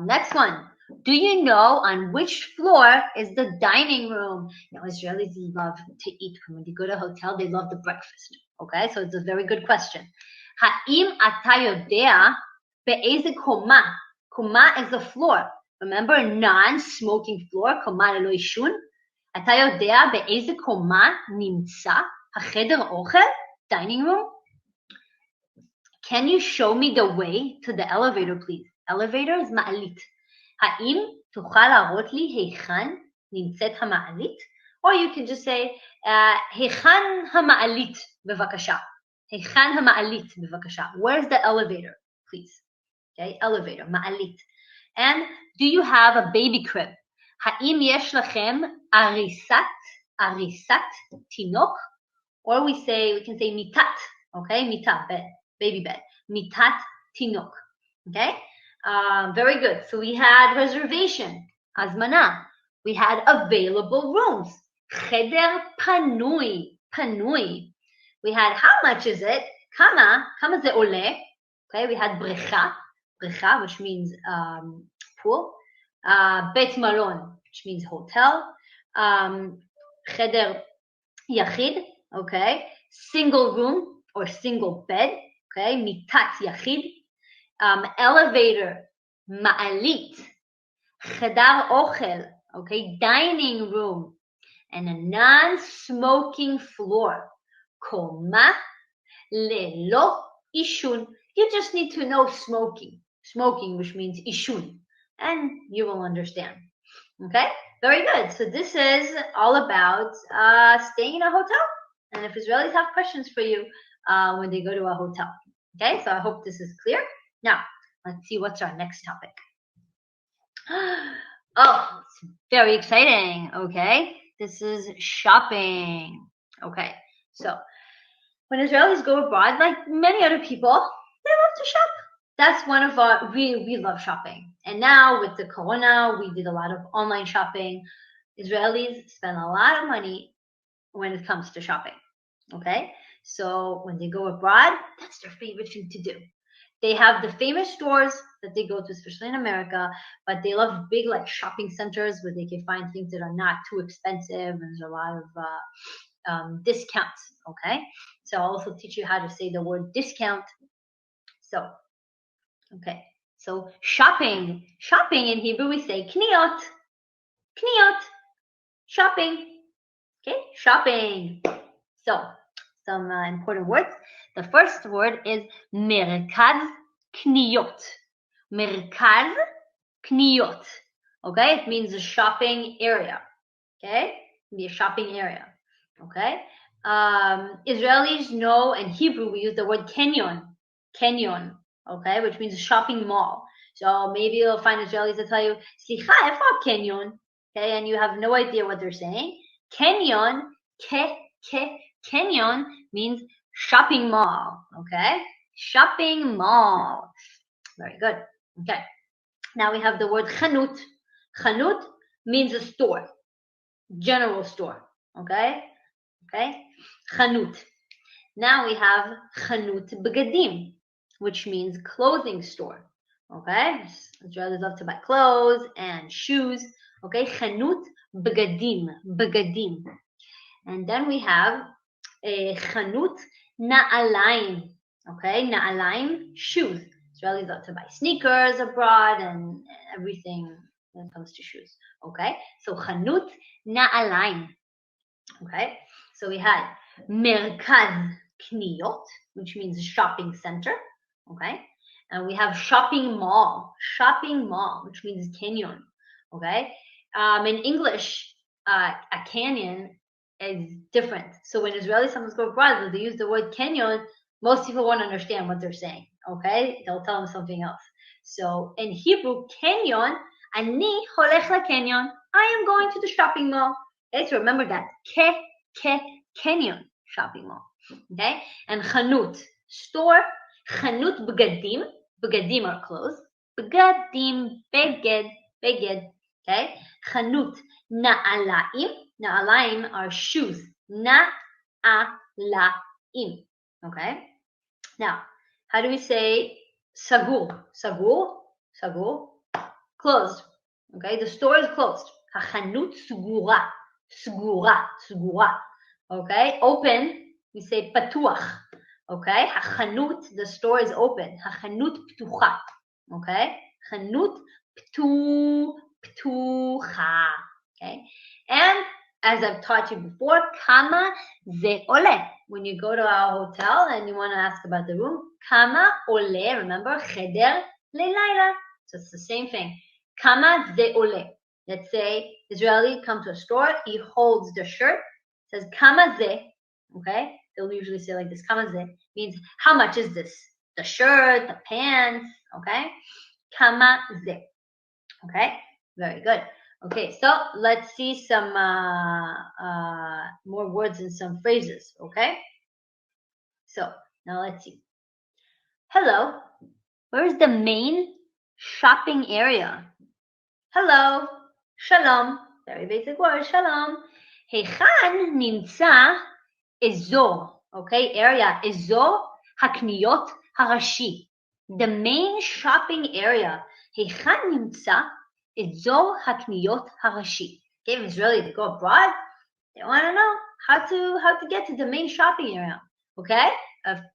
next one. Do you know on which floor is the dining room? Now, Israelis love to eat. When they go to a hotel, they love the breakfast. Okay, so it's a very good question. האם אתה יודע באיזה קומה? קומה is the floor. Remember, non-smoking floor, קומה ללא עישון. אתה יודע באיזה קומה נמצא החדר אוכל? Dining room? Can you show me the way to the elevator, please? Elevator is מעלית. האם תוכל להראות לי היכן נמצאת המעלית? Or you can just say, היכן המעלית בבקשה. היכן המעלית בבקשה. Where's the elevator, please? Okay, elevator, מעלית. And do you have a baby crib? האם יש לכם עריסת תינוק? Or we can say מיטת, okay? מיטה, bed, baby bed. מיטת תינוק, okay? Very good. So we had reservation, הזמנה. We had available rooms. חדר פנוי, פנוי. We had how much is it? כמה זה עולה? Okay, we had בריכה, which means pool. בית מלון, which means hotel. חדר יחיד, okay. Single room or single bed, okay. מיטת יחיד. Elevator, מעלית. חדר אוכל, okay. Dining room. And a non-smoking floor. קומה ללא עישון. You just need to know smoking. Smoking, which means עישון. And you will understand. Okay? Very good. So this is all about staying in a hotel. And if Israelis have questions for you when they go to a hotel. Okay? So I hope this is clear. Now, let's see what's our next topic. Oh, it's very exciting. Okay? This is shopping. Okay. So when Israelis go abroad, like many other people, they love to shop. That's one of our, we love shopping. And now with the corona, we did a lot of online shopping. Israelis spend a lot of money when it comes to shopping. Okay? So when they go abroad, that's their favorite thing to do. They have the famous stores that they go to, especially in America, but they love big like shopping centers where they can find things that are not too expensive and there's a lot of discounts, okay? So I'll also teach you how to say the word discount. So, okay. So shopping. Shopping in Hebrew we say kniot. Kniot. Shopping. Okay? Shopping. So, some important words. The first word is merkaz kniyot. Merkaz kniyot. Okay? It means a shopping area. Okay? Be a shopping area. Okay? Israelis know in Hebrew we use the word kenyon. Kenyon. Okay? Which means a shopping mall. So maybe you'll find Israelis that tell you, Slicha, איפה kenyon? Okay? And you have no idea what they're saying. Kenyon, kenyon means shopping mall. Okay? Shopping mall. Very good. Okay. Now we have the word chanut. Chanut means a store. General store. Okay? Okay? Chanut. Now we have chanut begadim, which means clothing store. Okay? Israelis love to buy clothes and shoes. Okay? Chanut begadim. Begadim. And then we have chanut na'alaim. Okay? Na'alaim, shoes. Israelis love to buy sneakers abroad and everything when it comes to shoes. Okay? So chanut na'alaim. Okay? So we had merkaz קניות, which means shopping center, okay? And we have shopping mall, which means canyon, okay? In English, a canyon is different. So when Israeli sometimes go abroad, they use the word canyon, most people won't understand what they're saying, okay? They'll tell them something else. So in Hebrew, canyon, אני הולך לקניון, I am going to the shopping mall. Okay, so remember that, canyon, shopping mall, okay? And חנות, store, חנות בגדים, בגדים are clothes, בגדים, בגד, okay? חנות נעליים, נעליים are shoes, נעליים, okay? Now, how do we say סגור? סגור, closed, okay? The store is closed. החנות סגורה, סגורה, okay? Open, we say פתוח, okay? החנות, the store is open. החנות פתוחה, okay? חנות פתוחה, okay? And as I've taught you before, כמה זה עולה. When you go to our hotel and you want to ask about the room, כמה עולה, remember, חדר ללילה. So it's the same thing. כמה זה עולה. Let's say Israeli come to a store, he holds the shirt, says כמה זה, okay? They'll usually say like this, כמה זה, means how much is this? The shirt, the pants, okay? כמה זה, okay? Very good. Okay, so let's see some more words and some phrases, okay? So now let's see. Hello, where's the main shopping area? Hello, shalom, very basic word, shalom. היכן נמצא אזור, okay, area, אזור הקניות הראשי. The main shopping area, היכן נמצא אזור הקניות הראשי. Okay, in Israeli, they go abroad, they want to know how to get to the main shopping area, okay?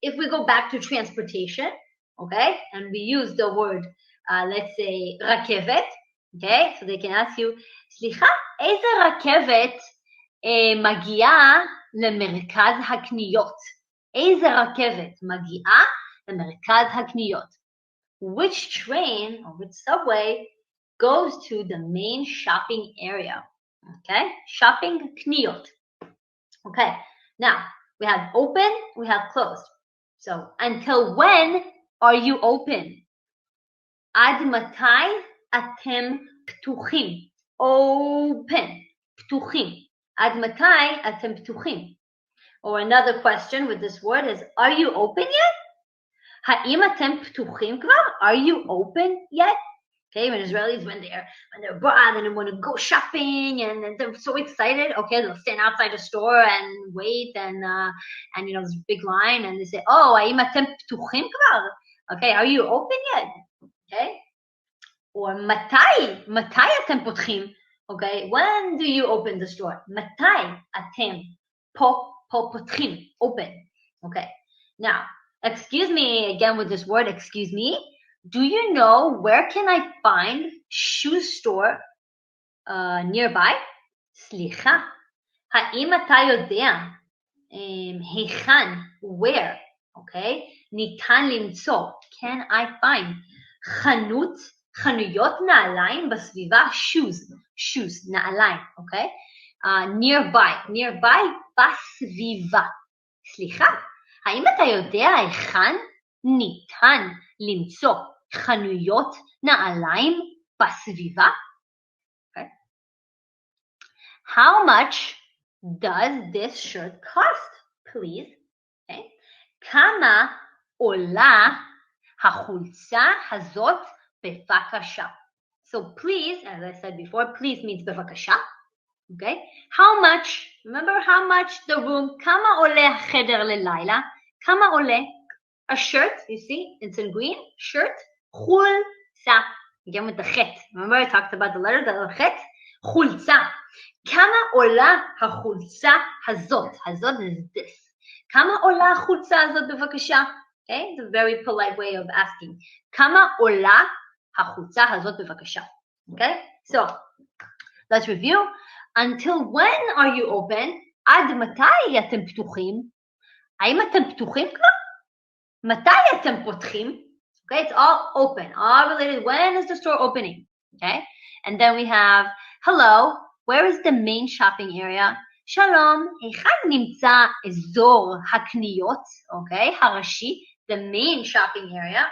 If we go back to transportation, okay, and we use the word, let's say, רכבת, okay, so they can ask you, סליחה, איזה רכבת מגיעה למרכז הקניות? איזה רכבת מגיעה למרכז הקניות? Which train or which subway goes to the main shopping area? Okay, shopping קניות. Okay, now we have open, we have closed. So until when are you open? עד מתי אתם פתוחים? Open, פתוחים. עד מתי אתם פתוחים? Or another question with this word is, are you open yet? האם אתם פתוחים כבר? Are you open yet? Okay, when Israelis, when they're abroad and they want to go shopping and they're so excited, okay, they'll stand outside the store and wait and you know, there's a big line and they say, oh, האם אתם פתוחים כבר? Okay, are you open yet? Okay, or מתי אתם פותחים? Okay, when do you open the store? מתי אתם פותחים, open. Okay, now, excuse me again with this word, excuse me. Do you know where can I find shoe store nearby? סליחה, האם אתה יודע היכן, where, okay? ניתן למצוא, can I find, חנויות נעליים בסביבה, shoes, נעליים, okay? nearby, בסביבה. סליחה, האם אתה יודע היכן ניתן למצוא חנויות נעליים בסביבה? Okay. How much does this shirt cost, please? Okay. כמה עולה החולצה הזאת בבקשה? So please, as I said before, please means בבקשה. Okay. How much, remember how much the room, כמה עולה החדר ללילה? כמה עולה? A shirt, you see, it's in green, shirt, חולצה, again with the chet. Remember I talked about the letter, the chet? חולצה. כמה עולה החולצה הזאת? הזאת is this. כמה עולה החולצה הזאת בבקשה? Okay, it's a very polite way of asking. כמה עולה החולצה הזאת בבקשה? Okay, so let's review. Until when are you open? עד מתי אתם פתוחים? האם אתם פתוחים כבר? מתי אתם פותחים? Okay, it's all open, all related. When is the store opening? Okay, and then we have, hello, where is the main shopping area? שלום, היכן נמצא אזור הקניות? Okay, הראשי, the main shopping area.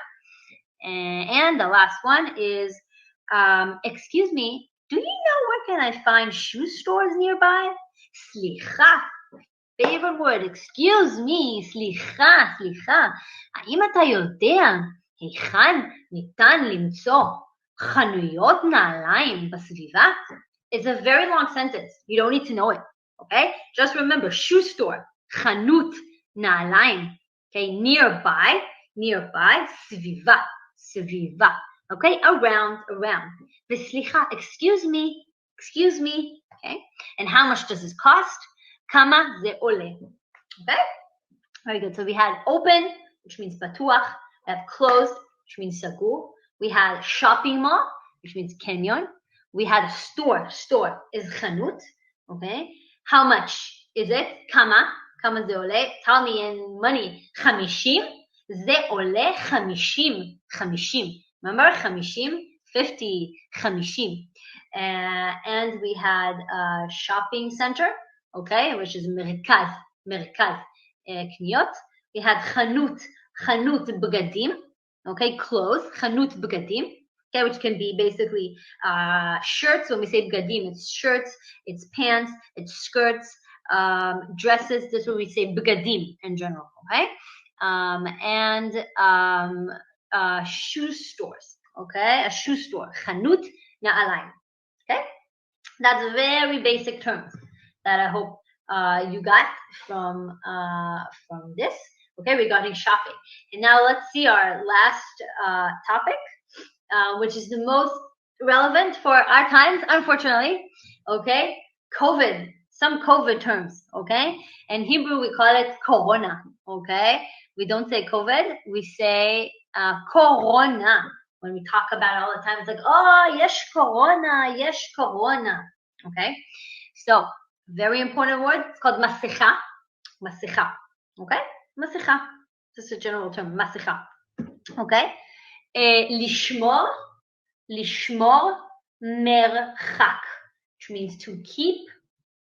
And the last one is, excuse me, do you know where can I find shoe stores nearby? סליחה. Favorite word, excuse me, סליחה. האם אתה יודע היכן ניתן למצוא חנויות נעליים בסביבה? It's a very long sentence. You don't need to know it, okay? Just remember, shoe store, חנות נעליים, okay? Nearby, סביבה, okay? Around. וסליחה, excuse me, okay? And how much does this cost? כמה זה עולה, okay? Very good. So we had open, which means פתוח. We have closed, which means סגור. We had shopping mall, which means קניון. We had store is חנות, okay? How much is it? כמה זה עולה? Tell me in money. 50. זה עולה 50. Remember 50? 50. And we had a shopping center, okay, which is מרכז קניות. We had חנות בגדים, okay, clothes, חנות בגדים, okay, which can be basically shirts. When we say בגדים, it's shirts, it's pants, it's skirts, dresses. This is what we say בגדים in general, okay? And shoe stores, okay, a shoe store, חנות נעליים, okay? That's very basic terms that I hope you got from this, okay, regarding shopping. And now let's see our last topic, which is the most relevant for our times, unfortunately, okay? COVID, some COVID terms, okay? In Hebrew, we call it corona, okay? We don't say COVID, we say corona. When we talk about it all the time, it's like, oh, yes, corona, okay? So, very important word, it's called מסכה, okay? מסכה, this is a general term, מסכה, okay? לשמור מרחק, which means to keep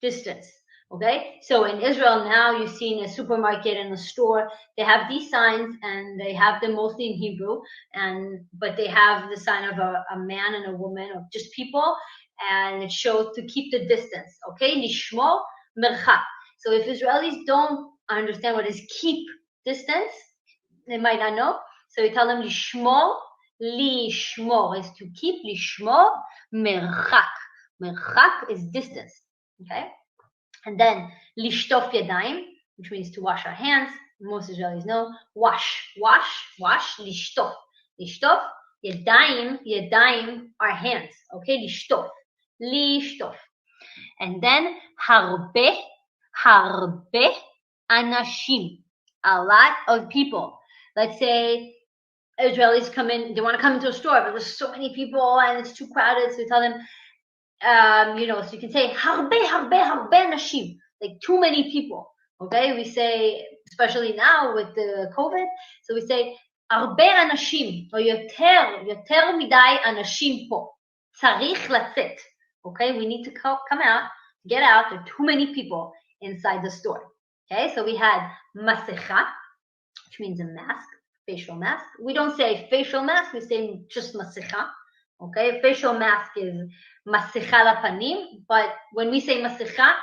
distance, okay? So in Israel now, you see in a supermarket and a store, they have these signs, and they have them mostly in Hebrew, but they have the sign of a man and a woman, of just people, and it shows to keep the distance, okay? לשמור מרחק. So if Israelis don't understand what is keep distance, they might not know. So you tell them לשמור is to keep, לשמור מרחק. מרחק is distance, okay? And then לשטוף ידיים, which means to wash our hands. Most Israelis know. wash, לשטוף. לשטוף, ידיים are hands, okay? לשטוף. And then הרבה אנשים, a lot of people. Let's say Israelis come in, they want to come into a store, but there's so many people and it's too crowded, so we tell them, so you can say הרבה אנשים, like too many people, okay? We say, especially now with the COVID, so we say הרבה אנשים, או יותר מדי אנשים פה, צריך לצאת, okay? We need to come out, get out, there are too many people inside the store, okay? So we had מסכה, which means a mask, facial mask. We don't say facial mask, we say just מסכה, okay? Facial mask is מסכה לפנים, but when we say מסכה,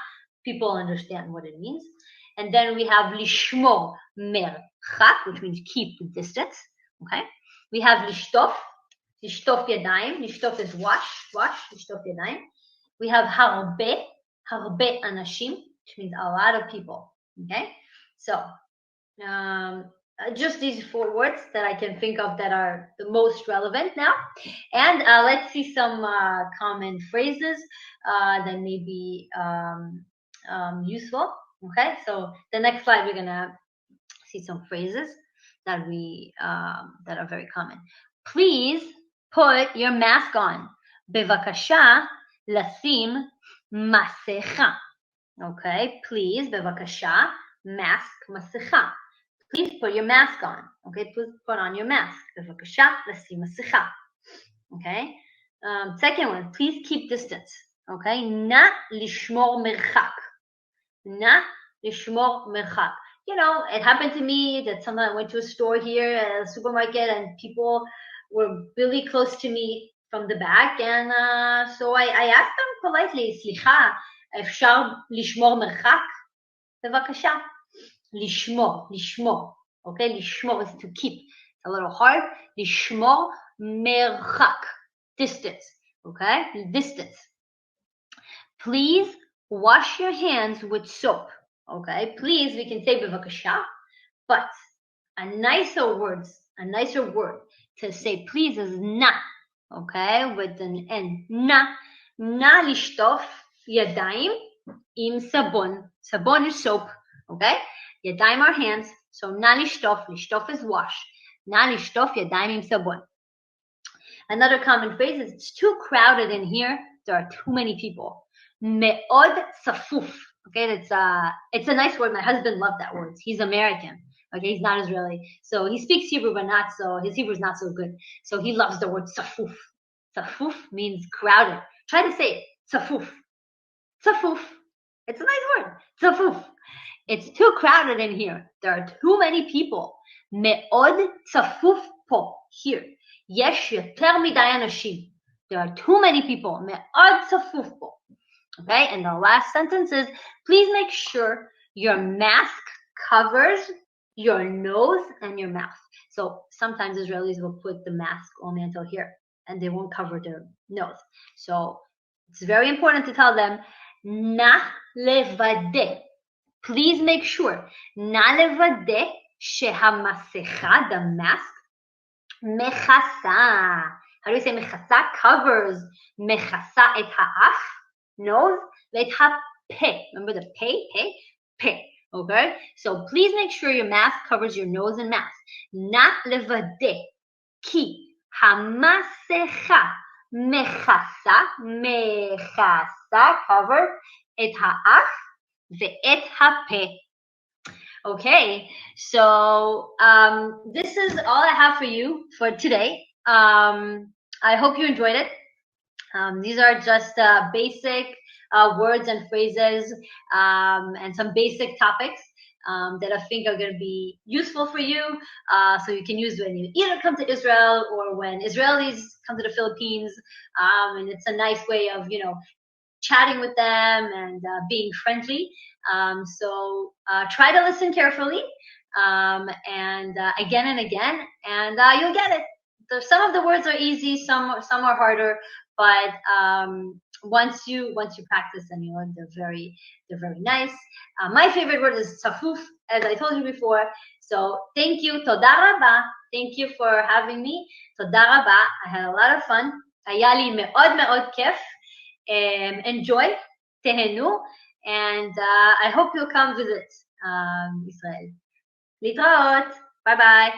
people understand what it means. And then we have לשמור מרחק, which means keep distance, okay? We have לשטוף ידיים, לשטוף is wash, לשטוף ידיים. We have הרבה אנשים, which means a lot of people, okay? So, just these 4 words that I can think of that are the most relevant now. And let's see some common phrases that may be useful, okay? So the next slide, we're gonna see some phrases that that are very common. Please put your mask on. בבקשה לשים מסכה. Okay, please, בבקשה, mask, מסכה. Please put your mask on. Okay, please put on your mask. בבקשה, לשים מסכה. Okay. Second one, please keep distance. Okay, נא לשמור מרחק. נא לשמור מרחק. You know, it happened to me that sometimes I went to a store here, a supermarket, and people were really close to me from the back, and so I asked them politely, סליחה, אפשר לשמור מרחק? בבקשה. לשמור. Okay, לשמור is to keep. It's a little hard. לשמור מרחק. Distance. Okay, distance. Please wash your hands with soap. Okay, please, we can say bevakasha, but a nicer word to say please is na. Okay, with an N. Na lishtof yadayim im sabon. Sabon is soap. Okay, yadayim are hands. So na lishtof. Lishtof is wash. Na lishtof yadayim im sabon. Another common phrase is it's too crowded in here. There are too many people. Me'od safuf. Okay, it's a nice word. My husband loved that word. He's American. Okay, he's not Israeli. So he speaks Hebrew, but his Hebrew is not so good. So he loves the word safuf. Safuf means crowded. Try to say it. Safuf. Safuf. It's a nice word. Safuf. It's too crowded in here. There are too many people. Me'od safuf po. Here. Yesh yoter midai anashim. There are too many people. Me'od safuf po. Okay, and the last sentence is, please make sure your mask covers your nose and your mouth. So sometimes Israelis will put the mask only until here, and they won't cover their nose. So it's very important to tell them, na levadeh. Please make sure, na levadeh shehamasicha, the mask, mechasa. How do you say mechasa? Covers. Mechasa et ha'af, nose, ואת הפה. Remember the pe? Okay? So please make sure your mask covers your nose and mouth. נא לוודא כי המסכה מכסה, cover, את האף ואת הפה. Okay, so this is all I have for you for today. I hope you enjoyed it. These are just basic words and phrases and some basic topics that I think are going to be useful for you. So you can use when you either come to Israel or when Israelis come to the Philippines. And it's a nice way of, chatting with them and being friendly. So try to listen carefully and again and again, and you'll get it. Some of the words are easy, some are harder, but once you practice them, they're very nice. My favorite word is safuf, as I told you before. So thank you, toda raba. Thank you for having me. Toda raba. I had a lot of fun. היה לי מאוד מאוד כיף. Enjoy, tehenu, and I hope you'll come visit Israel. להתראות. Bye bye.